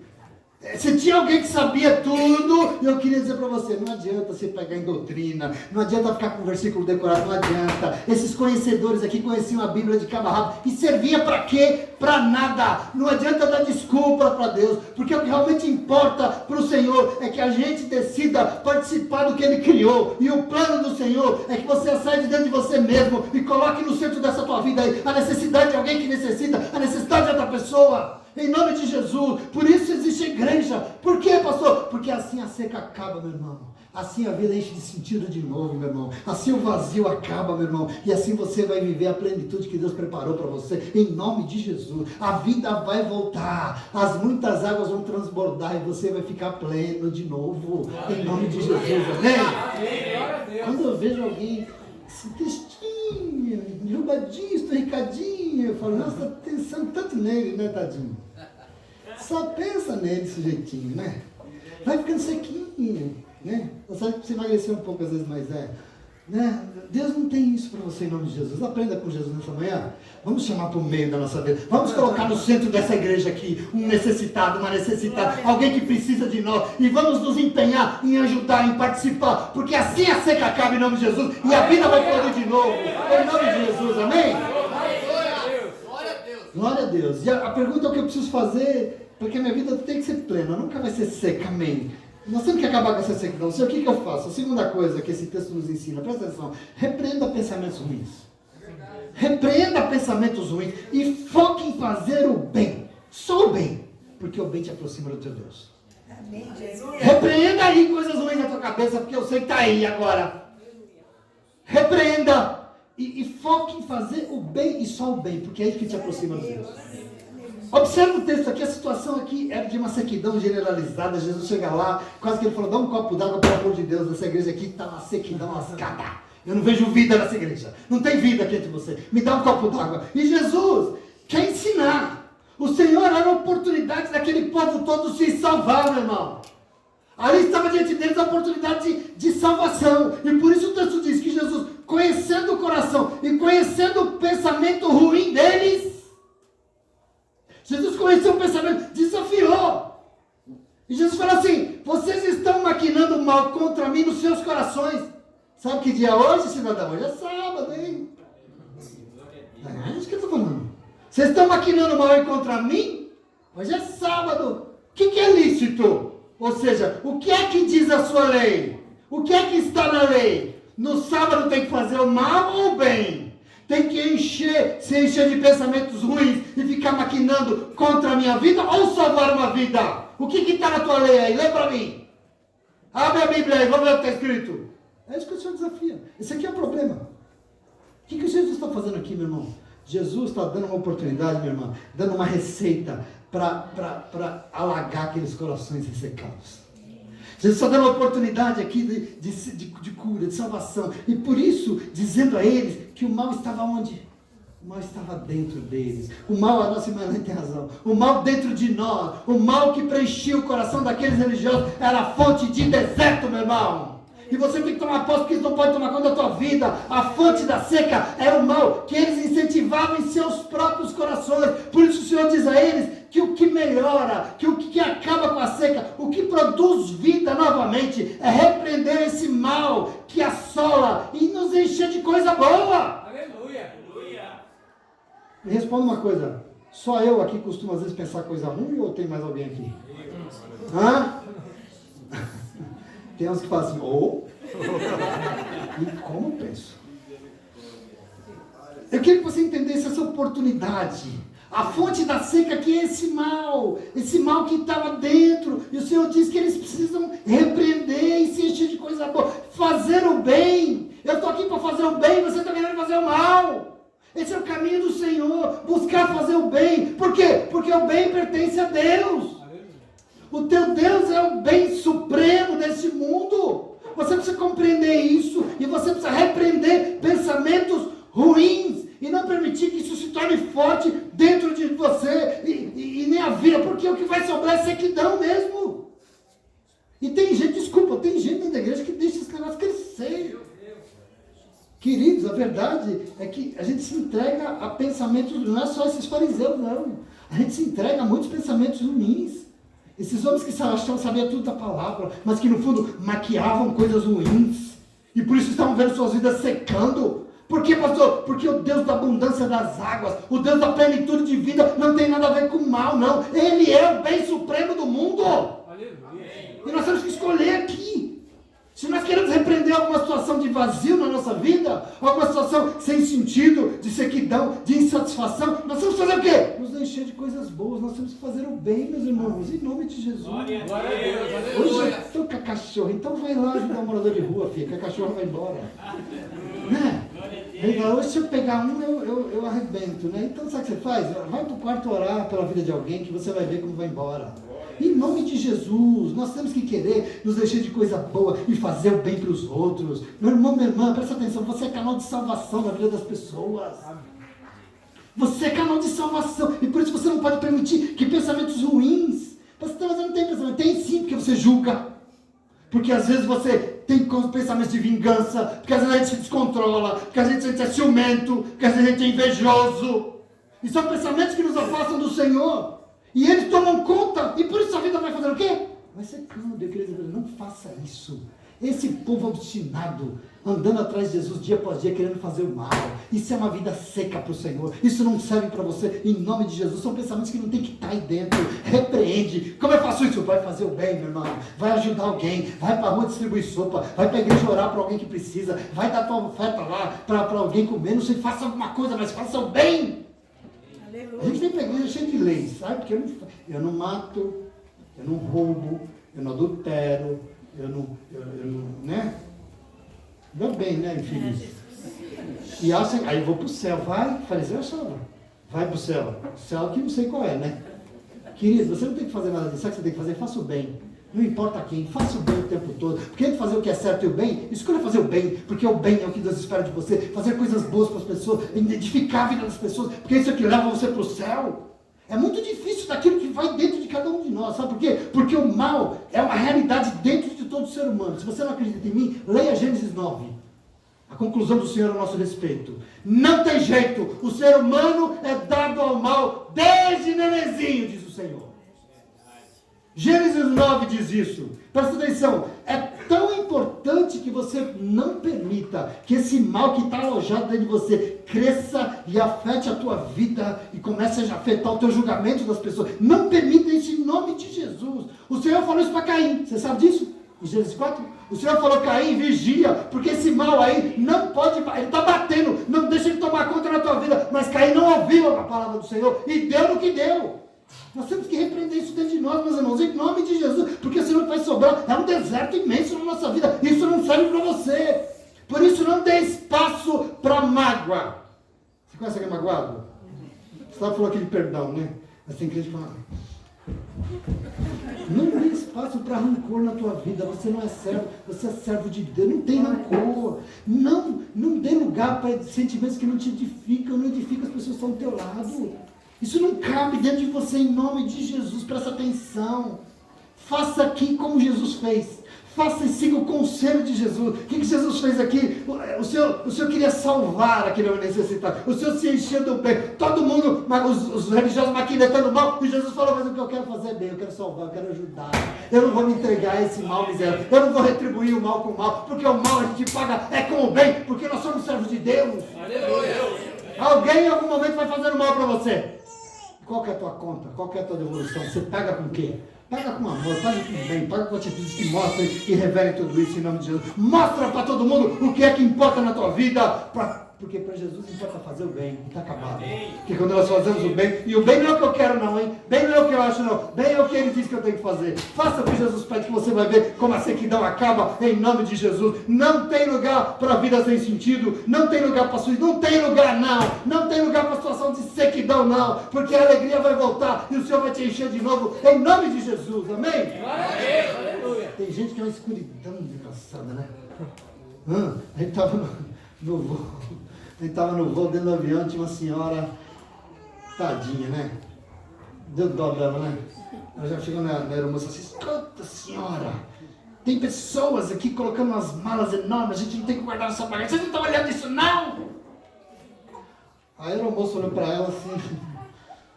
[SPEAKER 1] Se tinha alguém que sabia tudo, eu queria dizer para você, não adianta você pegar em doutrina, não adianta ficar com o versículo decorado, não adianta. Esses conhecedores aqui conheciam a Bíblia de cabo a rabo, e servia para quê? Para nada. Não adianta dar desculpa para Deus, porque o que realmente importa para o Senhor é que a gente decida participar do que Ele criou, e o plano do Senhor é que você saia de dentro de você mesmo, e coloque no centro dessa tua vida aí, a necessidade de alguém que necessita, a necessidade de outra pessoa. Em nome de Jesus. Por isso existe igreja. Por quê, pastor? Porque assim a seca acaba, meu irmão. Assim a vida enche de sentido de novo, meu irmão. Assim o vazio acaba, meu irmão. E assim você vai viver a plenitude que Deus preparou para você. Em nome de Jesus. A vida vai voltar. As muitas águas vão transbordar e você vai ficar pleno de novo. Em nome de Jesus. Amém? Quando eu vejo alguém assim, tristinho, enrugadinho, estorricadinho, eu falo: nossa, está pensando tanto nele, né, tadinho? Só pensa nele, sujeitinho, né? Vai ficando sequinho, né? Sabe que você emagrecer um pouco às vezes, mas né? Deus não tem isso para você em nome de Jesus. Aprenda com Jesus nessa manhã. Vamos chamar para o meio da nossa vida. Vamos colocar no centro dessa igreja aqui um necessitado, uma necessitada, alguém que precisa de nós. E vamos nos empenhar em ajudar, em participar. Porque assim a seca acaba em nome de Jesus. E a vida vai fluir de novo. Em nome de Jesus, amém? Glória a Deus. E a pergunta é o que eu preciso fazer, porque a minha vida tem que ser plena, nunca vai ser seca, amém? Nós temos que acabar com essa sequidão. O que eu faço? A segunda coisa que esse texto nos ensina, presta atenção, repreenda pensamentos ruins. Repreenda pensamentos ruins e foque em fazer o bem, só o bem, porque o bem te aproxima do teu Deus. Amém, Jesus. Repreenda aí coisas ruins na tua cabeça, porque eu sei que está aí agora. Repreenda. E foque em fazer o bem e só o bem, porque é isso que te aproxima de Deus. Observe o texto aqui, a situação aqui era de uma sequidão generalizada. Jesus chega lá, quase que ele falou: dá um copo d'água, pelo amor de Deus, nessa igreja aqui está uma sequidão lascada. Eu não vejo vida nessa igreja, não tem vida aqui entre você, me dá um copo d'água. E Jesus quer ensinar. O Senhor era a oportunidade daquele povo todo se salvar, meu irmão. Ali estava diante deles a oportunidade de salvação. E por isso o texto diz que Jesus, conhecendo o coração e conhecendo o pensamento ruim deles, Jesus conheceu o pensamento, desafiou. E Jesus falou assim: vocês estão maquinando mal contra mim nos seus corações. Sabe que dia é hoje, cidadão? Hoje é sábado, hein? É isso que eu estou falando. Vocês estão maquinando mal contra mim? Hoje é sábado. O que é lícito? Ou seja, o que é que diz a sua lei? O que é que está na lei? No sábado tem que fazer o mal ou o bem? Tem que se encher de pensamentos ruins e ficar maquinando contra a minha vida ou salvar uma vida? O que está na tua lei aí? Lê para mim. Abre a Bíblia aí, vamos ver o que está escrito. É isso que o Senhor desafia. Esse aqui é o problema. O que Jesus está fazendo aqui, meu irmão? Jesus está dando uma oportunidade, meu irmão, dando uma receita para alagar aqueles corações ressecados. Jesus está dando uma oportunidade aqui de cura, de salvação. E por isso, dizendo a eles que o mal estava onde? O mal estava dentro deles. O mal, a nossa irmã tem razão. O mal dentro de nós. O mal que preenchia o coração daqueles religiosos era a fonte de deserto, meu irmão. E você tem que tomar posse, porque isso não pode tomar conta da tua vida. A fonte da seca era o mal que eles incentivavam em seus próprios corações. Por isso o Senhor diz a eles que o que melhora, que o que acaba com a seca, o que produz vida novamente, é repreender esse mal que assola e nos encher de coisa boa.
[SPEAKER 2] Aleluia!
[SPEAKER 1] Me responda uma coisa. Só eu aqui costumo às vezes pensar coisa ruim ou tem mais alguém aqui? Hã? Tem uns que falam assim, ou? E como penso? Eu queria que você entendesse essa oportunidade. A fonte da seca que é esse mal que estava dentro. E o Senhor diz que eles precisam repreender e se encher de coisa boa. Fazer o bem. Eu estou aqui para fazer o bem, você está querendo fazer o mal. Esse é o caminho do Senhor. Buscar fazer o bem. Por quê? Porque o bem pertence a Deus. O teu Deus é o bem supremo desse mundo. Você precisa compreender isso. E você precisa repreender pensamentos ruins. E não permitir que isso se torne forte dentro de você. E nem a vida. Porque o que vai sobrar é sequidão mesmo. E tem gente, desculpa, tem gente dentro da igreja que deixa esse negócio crescer. Queridos, a verdade é que a gente se entrega a pensamentos. Não é só esses fariseus, não. A gente se entrega a muitos pensamentos ruins. Esses homens que sabiam tudo da palavra, mas que no fundo maquiavam coisas ruins. E por isso estavam vendo suas vidas secando. Por quê, pastor? Porque o Deus da abundância das águas, o Deus da plenitude de vida, não tem nada a ver com o mal, não. Ele é o bem supremo do mundo. E nós temos que escolher aqui. Se nós queremos repreender alguma situação de vazio na nossa vida, alguma situação sem sentido, de sequidão, de insatisfação, nós temos que fazer o quê? Nos encher de coisas boas, nós temos que fazer o bem, meus irmãos, em nome de Jesus.
[SPEAKER 2] Glória a Deus.
[SPEAKER 1] Hoje eu estou com a cachorra, então vai lá ajudar o morador de rua, filha, que a cachorra vai embora. Né? Ele fala, hoje se eu pegar um, eu arrebento, né? Então sabe o que você faz? Vai para o quarto orar pela vida de alguém, que você vai ver como vai embora. Em nome de Jesus, nós temos que querer nos encher de coisa boa e fazer o bem para os outros. Meu irmão, minha irmã, presta atenção, você é canal de salvação na vida das pessoas. Você é canal de salvação, e por isso você não pode permitir que pensamentos ruins, você não tem pensamento, tem sim, porque você julga. Porque às vezes você tem pensamentos de vingança, porque às vezes a gente se descontrola, porque às vezes a gente é ciumento, porque às vezes a gente é invejoso. E são pensamentos que nos afastam do Senhor. E eles tomam conta, e por isso a vida vai fazer o quê? Vai secando, eu queria dizer, não faça isso. Esse povo obstinado, andando atrás de Jesus dia após dia, querendo fazer o mal. Isso é uma vida seca para o Senhor. Isso não serve para você, em nome de Jesus. São pensamentos que não tem que estar aí dentro. Repreende. Como eu faço isso? Vai fazer o bem, meu irmão. Vai ajudar alguém. Vai para a rua distribuir sopa. Vai para a igreja orar para alguém que precisa. Vai dar tua oferta lá para alguém comer. Não sei, faça alguma coisa, mas faça o bem. A gente vem para a igreja cheio de leis, sabe? Porque eu não mato, eu não roubo, eu não adultero, eu não né? Deu bem, né, infeliz? E acha, aí eu vou para o céu, vai, fariseu achava, vai para o céu que não sei qual é, né? Querido, você não tem que fazer nada disso, sabe o que você tem que fazer? Faça o bem. Não importa quem, faça o bem o tempo todo. Porque entre fazer o que é certo e o bem, escolha fazer o bem, porque o bem é o que Deus espera de você. Fazer coisas boas para as pessoas, edificar a vida das pessoas, porque isso é o que leva você para o céu. É muito difícil daquilo que vai dentro de cada um de nós. Sabe por quê? Porque o mal é uma realidade dentro de todo ser humano. Se você não acredita em mim, leia Gênesis 9. A conclusão do Senhor a nosso respeito. Não tem jeito. O ser humano é dado ao mal desde nenenzinho, diz o Senhor. Gênesis 9 diz isso. Presta atenção. É tão importante que você não permita que esse mal que está alojado dentro de você cresça e afete a tua vida e comece a afetar o teu julgamento das pessoas. Não permita isso em nome de Jesus. O Senhor falou isso para Caim. Você sabe disso? Em Gênesis 4? O Senhor falou: Caim, vigia, porque esse mal aí não pode, ele está batendo, não deixa ele tomar conta da tua vida. Mas Caim não ouviu a palavra do Senhor e deu no que deu. Nós temos que repreender isso dentro de nós, meus irmãos, em nome de Jesus, porque senão vai sobrar, é um deserto imenso na nossa vida, isso não serve para você. Por isso não dê espaço para mágoa. Você conhece alguém magoado? Você falou aqui de perdão, né? Mas tem crente que fala: não dê espaço para rancor na tua vida. Você não é servo, você é servo de Deus. Não tem rancor. Não dê lugar para sentimentos que não te edificam, não edificam as pessoas que estão ao teu lado. Isso não cabe dentro de você, em nome de Jesus. Presta atenção. Faça aqui como Jesus fez. Faça e siga o conselho de Jesus. O que Jesus fez aqui? O Senhor queria salvar aquele homem necessitado. O Senhor se encheu do bem. Todo mundo, os religiosos maquinetando mal. E Jesus falou: mas o que eu quero fazer é bem, eu quero salvar, eu quero ajudar. Eu não vou me entregar a esse mal miserável. Eu não vou retribuir o mal com o mal. Porque o mal a gente paga é com o bem. Porque nós somos servos de Deus. Aleluia. Alguém em algum momento vai fazer mal para você. Qual que é a tua conta? Qual que é a tua devolução? Você paga com o quê? Paga com amor, paga com bem, paga com atitudes que mostrem e revelem tudo isso em nome de Jesus. Mostra para todo mundo o que é que importa na tua vida. Porque para Jesus importa fazer o bem, e está acabado. Porque quando nós fazemos o bem, e o bem não é o que eu quero não, hein? Bem não é o que eu acho não, bem é o que Ele diz que eu tenho que fazer. Faça o que Jesus pede, que você vai ver como a sequidão acaba em nome de Jesus. Não tem lugar para a vida sem sentido, não tem lugar para suicídio, não tem lugar não tem lugar para a situação de sequidão não, porque a alegria vai voltar e o Senhor vai te encher de novo em nome de Jesus, amém? Aleluia. Tem gente que é uma escuridão desgraçada, né? A gente estava no voo dentro do avião, tinha uma senhora, tadinha, né? Deu dó dela, né? Ela já chegou na aeromoça assim: escuta, senhora, tem pessoas aqui colocando umas malas enormes, a gente não tem que guardar essa bagagem. Vocês não estão olhando isso, não? A aeromoça olhou para ela assim: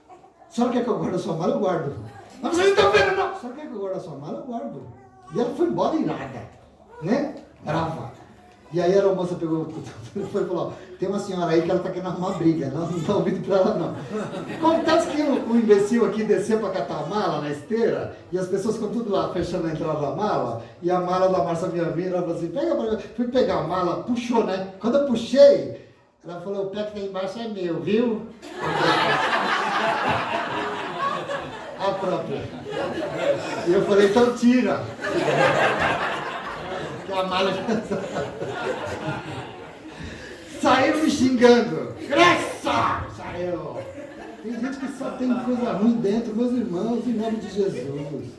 [SPEAKER 1] a senhora quer que eu guarde a sua mala? Eu guardo. Mas vocês não estão vendo, não? A senhora quer que eu guarde a sua mala? Eu guardo. E ela foi embora irada, né? Brava. E aí a aeromoça pegou e falou: tem uma senhora aí que ela está querendo arrumar briga, não está ouvindo para ela não. Acontece que o imbecil aqui desceu para catar a mala na esteira, e as pessoas ficam tudo lá fechando a entrada da mala, e a mala da Márcia vinha vir, ela falou assim: pega para mim. Fui pegar a mala, puxou, né? Quando eu puxei, ela falou: o pé que tem embaixo é meu, viu? A própria. E eu falei: então tira. A mala saiu me xingando. Graça! Saiu. Tem gente que só tem coisa ruim dentro, meus irmãos, em nome de Jesus.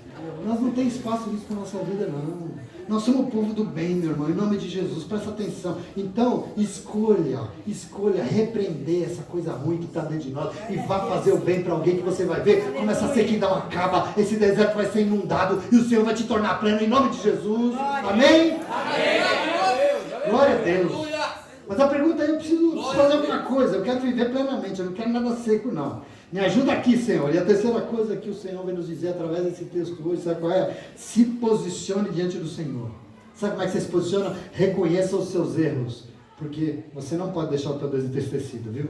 [SPEAKER 1] Nós não temos espaço nisso para a nossa vida, não. Nós somos o povo do bem, meu irmão, em nome de Jesus, presta atenção. Então, escolha repreender essa coisa ruim que está dentro de nós e vá fazer o bem para alguém que você vai ver como essa sequidão acaba, esse deserto vai ser inundado e o Senhor vai te tornar pleno em nome de Jesus. Amém? Amém. Glória a Deus. Mas a pergunta é: eu preciso fazer alguma coisa, eu quero viver plenamente, eu não quero nada seco não. Me ajuda aqui, Senhor. E a terceira coisa que o Senhor vai nos dizer através desse texto hoje, sabe qual é? Se posicione diante do Senhor. Sabe como é que você se posiciona? Reconheça os seus erros, porque você não pode deixar o teu Deus entristecido, viu?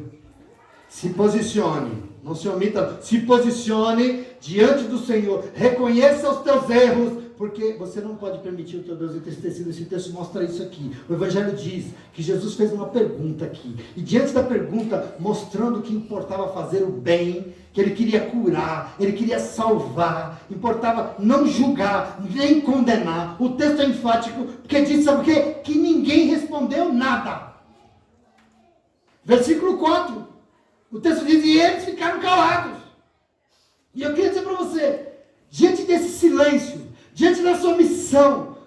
[SPEAKER 1] Se posicione, não se omita, se posicione diante do Senhor, reconheça os teus erros, porque você não pode permitir o teu Deus entristecido. Esse texto mostra isso aqui. O Evangelho diz que Jesus fez uma pergunta aqui, e diante da pergunta, mostrando que importava fazer o bem, que Ele queria curar, Ele queria salvar, importava não julgar, nem condenar. O texto é enfático, porque diz, sabe o quê? Que ninguém respondeu nada. Versículo 4. O texto diz: e eles ficaram calados. E eu queria dizer para você, diante desse silêncio, diante dessa omissão,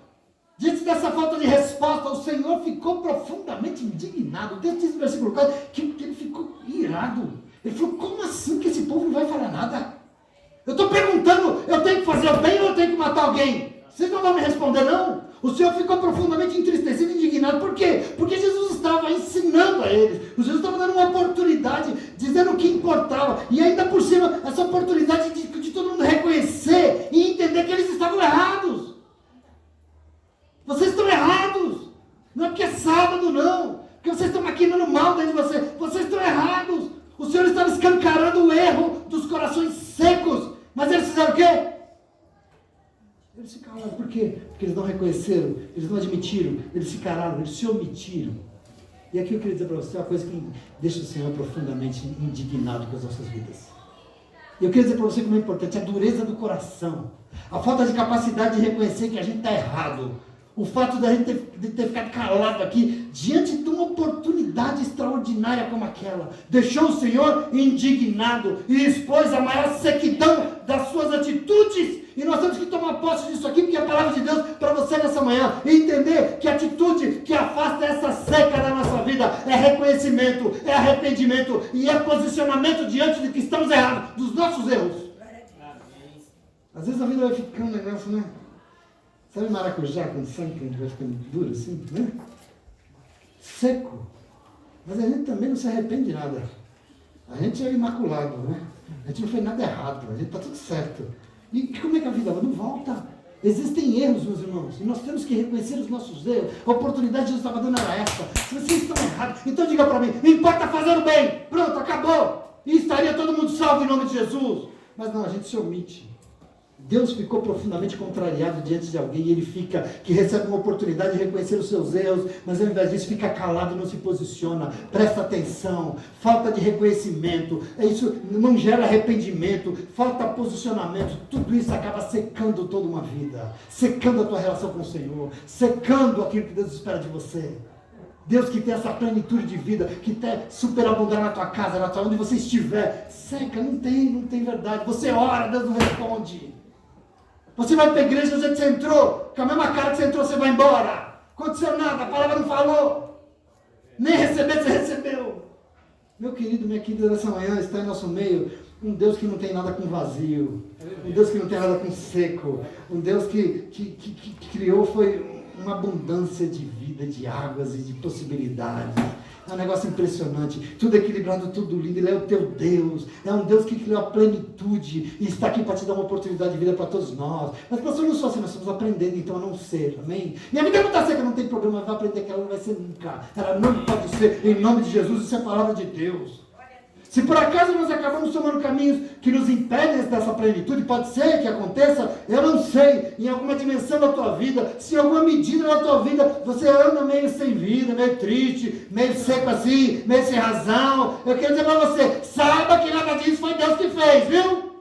[SPEAKER 1] diante dessa falta de resposta, o Senhor ficou profundamente indignado. O texto diz no versículo 4 que ele ficou irado. Ele falou: como assim que esse povo não vai falar nada. Eu estou perguntando, eu tenho que fazer o bem ou eu tenho que matar alguém? Vocês não vão me responder, não? O Senhor ficou profundamente entristecido e indignado. Por quê? Porque Jesus estava ensinando a eles. O Jesus estava dando uma oportunidade, dizendo o que importava. E ainda por cima, essa oportunidade de todo mundo reconhecer e entender que eles estavam errados. Vocês estão errados. Não é porque é sábado, não. Porque vocês estão maquinando mal dentro de vocês. Vocês estão errados. O Senhor estava escancarando o erro dos corações secos. Mas eles fizeram o quê? Eles se calaram. Por quê? Porque eles não reconheceram, eles não admitiram, eles se calaram, eles se omitiram. E aqui eu queria dizer para você uma coisa que deixa o Senhor profundamente indignado com as nossas vidas. E eu queria dizer para você como é importante a dureza do coração, a falta de capacidade de reconhecer que a gente está errado, o fato de a gente ter ficado calado aqui diante de uma oportunidade extraordinária como aquela, deixou o Senhor indignado e expôs a maior sequidão das suas atitudes. E nós temos que tomar posse disso aqui, porque é a palavra de Deus para você nessa manhã, e entender que a atitude que afasta essa seca da nossa vida é reconhecimento, é arrependimento e é posicionamento diante de que estamos errados, dos nossos erros. Às vezes a vida vai ficando um negócio, né? Sabe maracujá com sangue vai ficando duro assim, né? Seco. Mas a gente também não se arrepende de nada. A gente é imaculado, né? A gente não fez nada errado, a gente está tudo certo. E como é que a vida não volta? Existem erros, meus irmãos, e nós temos que reconhecer os nossos erros. A oportunidade que Jesus estava dando era essa. Se vocês estão errados, então diga para mim, não importa fazer o bem, pronto, acabou. E estaria todo mundo salvo em nome de Jesus. Mas não, a gente se omite. Deus ficou profundamente contrariado diante de alguém, e ele que recebe uma oportunidade de reconhecer os seus erros, mas ao invés disso fica calado e não se posiciona. Presta atenção, falta de reconhecimento, isso não gera arrependimento, falta posicionamento, tudo isso acaba secando toda uma vida, secando a tua relação com o Senhor, secando aquilo que Deus espera de você. Deus que tem essa plenitude de vida, que quer superabundar na tua casa, onde você estiver, seca, não tem verdade. Você ora, Deus não responde. Você vai para a igreja, do jeito que você entrou, com a mesma cara que você entrou, você vai embora. Aconteceu nada, a palavra não falou. Nem receber, você recebeu. Meu querido, minha querida, nessa manhã está em nosso meio um Deus que não tem nada com vazio, um Deus que não tem nada com seco, um Deus que criou foi uma abundância de vida, de águas e de possibilidades. É um negócio impressionante, tudo equilibrado, tudo lindo. Ele é o teu Deus, é um Deus que criou a plenitude e está aqui para te dar uma oportunidade de vida para todos nós. Mas pastor, não sou assim, nós estamos aprendendo então a não ser, amém? Minha vida não está seca, não tem problema, vai aprender que ela não vai ser nunca. Ela não pode ser, em nome de Jesus, isso é a palavra de Deus. Se por acaso nós acabamos tomando caminhos que nos impedem dessa plenitude, pode ser que aconteça, eu não sei, em alguma dimensão da tua vida, se em alguma medida da tua vida, você anda meio sem vida, meio triste, meio seco assim, meio sem razão. Eu quero dizer para você, saiba que nada disso foi Deus que fez, viu?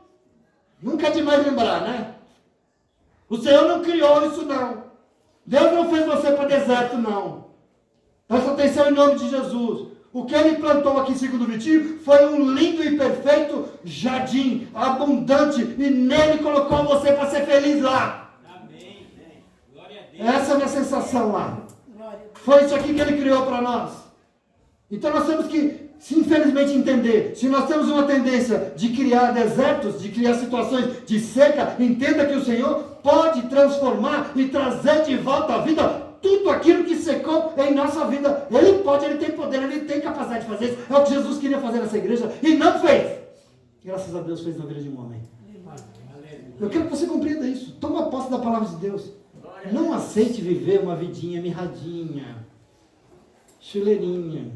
[SPEAKER 1] Nunca é demais lembrar, né? O Senhor não criou isso não. Deus não fez você para deserto não. Presta atenção em nome de Jesus. O que ele plantou aqui, segundo o Vitinho, foi um lindo e perfeito jardim, abundante, e nele colocou você para ser feliz lá. Amém. Glória a Deus. Essa é a minha sensação lá. Foi isso aqui que ele criou para nós. Então nós temos que, infelizmente, entender, se nós temos uma tendência de criar desertos, de criar situações de seca, entenda que o Senhor pode transformar e trazer de volta à vida tudo aquilo que secou em nossa vida. Ele pode, ele tem poder, ele tem capacidade de fazer isso. É o que Jesus queria fazer nessa igreja e não fez. Graças a Deus fez na vida de um homem. Eu quero que você compreenda isso. Toma posse da palavra de Deus. Não aceite viver uma vidinha mirradinha, chuleirinha,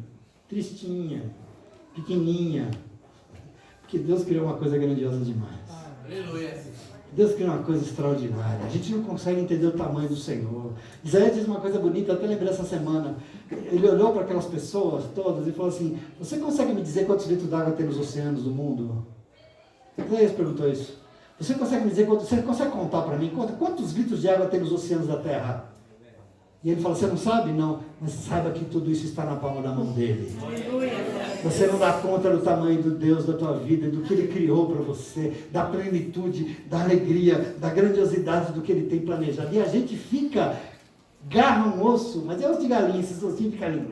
[SPEAKER 1] tristinha, pequenininha. Porque Deus criou uma coisa grandiosa demais. Aleluia. Deus criou uma coisa extraordinária. A gente não consegue entender o tamanho do Senhor. Isaías diz uma coisa bonita, eu até lembrei essa semana. Ele olhou para aquelas pessoas todas e falou assim, você consegue me dizer quantos litros d'água tem nos oceanos do mundo? Isaías perguntou isso. Você consegue me dizer, você consegue contar para mim quantos litros de água tem nos oceanos da Terra? E ele falou, você não sabe? Não. Mas saiba que tudo isso está na palma da mão dele. Você não dá conta do tamanho do Deus da tua vida, do que Ele criou para você, da plenitude, da alegria, da grandiosidade do que Ele tem planejado. E a gente fica, garra um osso, mas é osso de galinha, esses ossinhos ficam ali.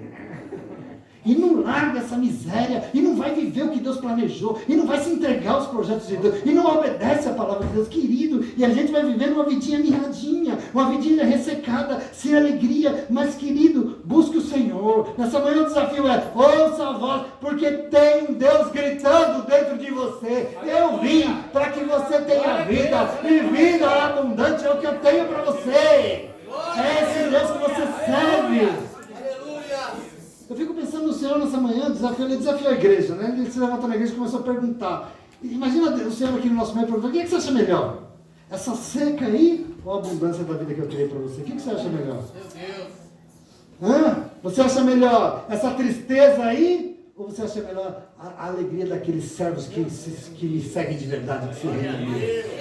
[SPEAKER 1] e não larga essa miséria, e não vai viver o que Deus planejou, e não vai se entregar aos projetos de Deus, e não obedece a palavra de Deus, querido, e a gente vai vivendo uma vidinha mirradinha, uma vidinha ressecada, sem alegria, mas querido, busque o Senhor. Nessa manhã o desafio é, ouça a voz, porque tem um Deus gritando dentro de você. Eu vim para que você tenha vida, e vida abundante é o que eu tenho para você. É esse Deus que você serve. Eu fico pensando no Senhor nessa manhã, ele desafiou a igreja, né? Ele se levantou na igreja e começou a perguntar. Imagina o Senhor aqui no nosso meio perguntando, o que, que você acha melhor? Essa seca aí ou a abundância da vida que eu criei para você? O que, que você acha melhor? Meu Deus! Você acha melhor essa tristeza aí? Ou você acha melhor a alegria daqueles servos que me seguem de verdade, que se rendem?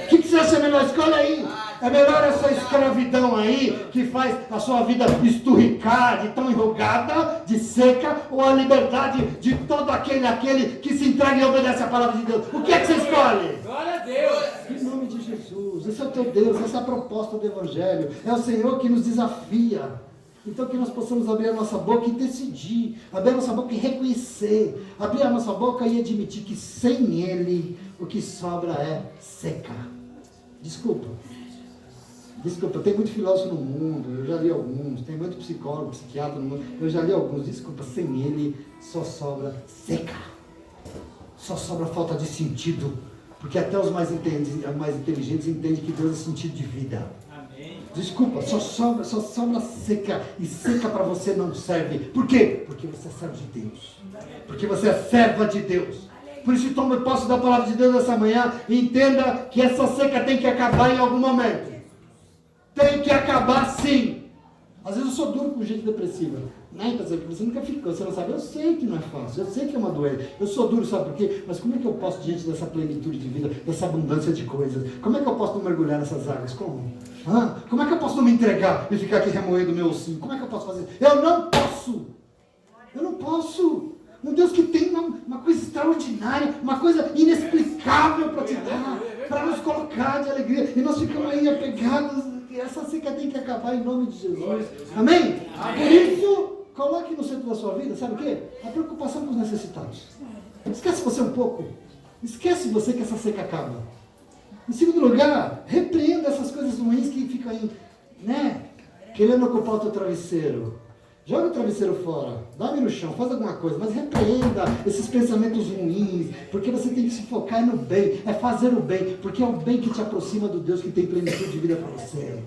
[SPEAKER 1] O que você acha melhor? Escolha aí. É melhor essa escravidão aí, que faz a sua vida esturricar, de tão enrugada, de seca, ou a liberdade de todo aquele que se entrega e obedece a palavra de Deus? O que é que você escolhe?
[SPEAKER 2] Glória a Deus!
[SPEAKER 1] Em nome de Jesus. Esse é o teu Deus, essa é a proposta do Evangelho. É o Senhor que nos desafia. Então que nós possamos abrir a nossa boca e decidir, abrir a nossa boca e reconhecer, abrir a nossa boca e admitir que sem Ele o que sobra é seca. Desculpa, tem muito filósofo no mundo, eu já li alguns, tem muito psicólogo, psiquiatra no mundo, eu já li alguns, desculpa, sem Ele só sobra seca, só sobra falta de sentido, porque até os mais inteligentes entendem que Deus é sentido de vida. Desculpa, só sobra seca, e seca para você não serve. Por quê? Porque você é servo de Deus, porque você é serva de Deus. Por isso, tome posse da palavra de Deus essa manhã e entenda que essa seca tem que acabar em algum momento. Tem que acabar sim. Às vezes eu sou duro com gente depressiva. Né? Você nunca ficou, você não sabe. Eu sei que não é fácil, eu sei que é uma doença. Eu sou duro, sabe por quê? Mas como é que eu posso, diante dessa plenitude de vida, dessa abundância de coisas, como é que eu posso não mergulhar nessas águas? Como? Como é que eu posso não me entregar e ficar aqui remoendo o meu ossinho? Como é que eu posso fazer? Eu não posso. Eu não posso. Um Deus que tem uma coisa extraordinária, uma coisa inexplicável para te dar, para nos colocar de alegria. E nós ficamos aí apegados. Essa seca tem que acabar em nome de Jesus. Amém? Por isso, coloque no centro da sua vida, sabe o quê? A preocupação com os necessitados. Esquece você um pouco. Esquece você que essa seca acaba. Em segundo lugar, repreenda essas coisas ruins que ficam aí, né? Querendo ocupar o teu travesseiro. Joga o travesseiro fora, dorme no chão, faz alguma coisa, mas repreenda esses pensamentos ruins, porque você tem que se focar no bem, é fazer o bem, porque é o bem que te aproxima do Deus que tem plenitude de vida para você.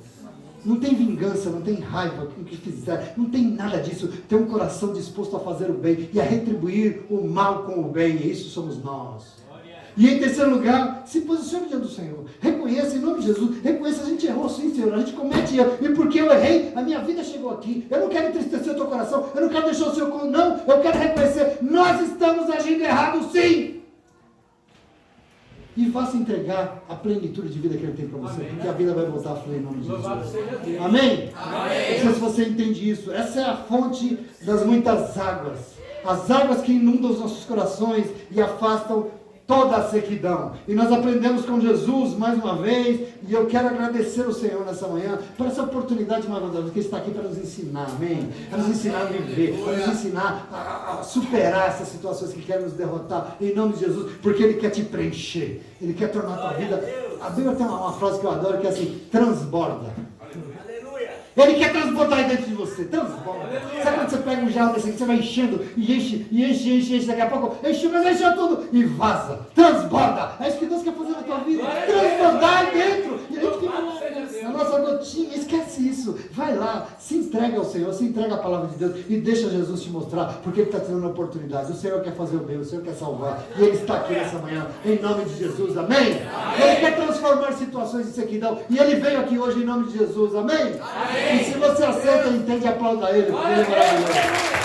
[SPEAKER 1] Não tem vingança, não tem raiva com o que fizer, não tem nada disso. Tem um coração disposto a fazer o bem e a retribuir o mal com o bem, e isso somos nós. E em terceiro lugar, se posicione diante do Senhor. Reconheça em nome de Jesus. Reconheça, a gente errou sim, Senhor. A gente comete erro. E porque eu errei, a minha vida chegou aqui. Eu não quero entristecer o teu coração. Eu não quero deixar o Senhor... Não, eu quero reconhecer. Nós estamos agindo errado sim. E vá se entregar a plenitude de vida que Ele tem para você. Porque a vida vai voltar a fluir em nome de Jesus. Amém? Amém? Não sei se você entende isso. Essa é a fonte das muitas águas. As águas que inundam os nossos corações e afastam toda a sequidão. E nós aprendemos com Jesus mais uma vez, e eu quero agradecer o Senhor nessa manhã por essa oportunidade maravilhosa que Ele está aqui para nos ensinar, amém? Para nos ensinar a viver, para nos ensinar a superar essas situações que querem nos derrotar, em nome de Jesus, porque Ele quer te preencher, Ele quer tornar a tua vida. A Bíblia tem uma frase que eu adoro, que é assim, transborda. Ele quer transbordar aí dentro de você, transborda. Sabe quando você pega um jarro desse aqui, você vai enchendo e enche, daqui a pouco encheu tudo e vaza, transborda. É isso que Deus quer fazer na tua vida, transbordar aí dentro. E a gente fica lá na nossa gotinha, esquece isso. Vai lá, se entrega ao Senhor, se entrega à palavra de Deus e deixa Jesus te mostrar, porque Ele está te dando a oportunidade. O Senhor quer fazer o bem, o Senhor quer salvar, e Ele está aqui nessa manhã, em nome de Jesus, amém? Ele quer transformar situações de sequidão, e Ele veio aqui hoje em nome de Jesus, amém? E se você aceita, entende, aplauda Ele, porque Ele é maravilhoso.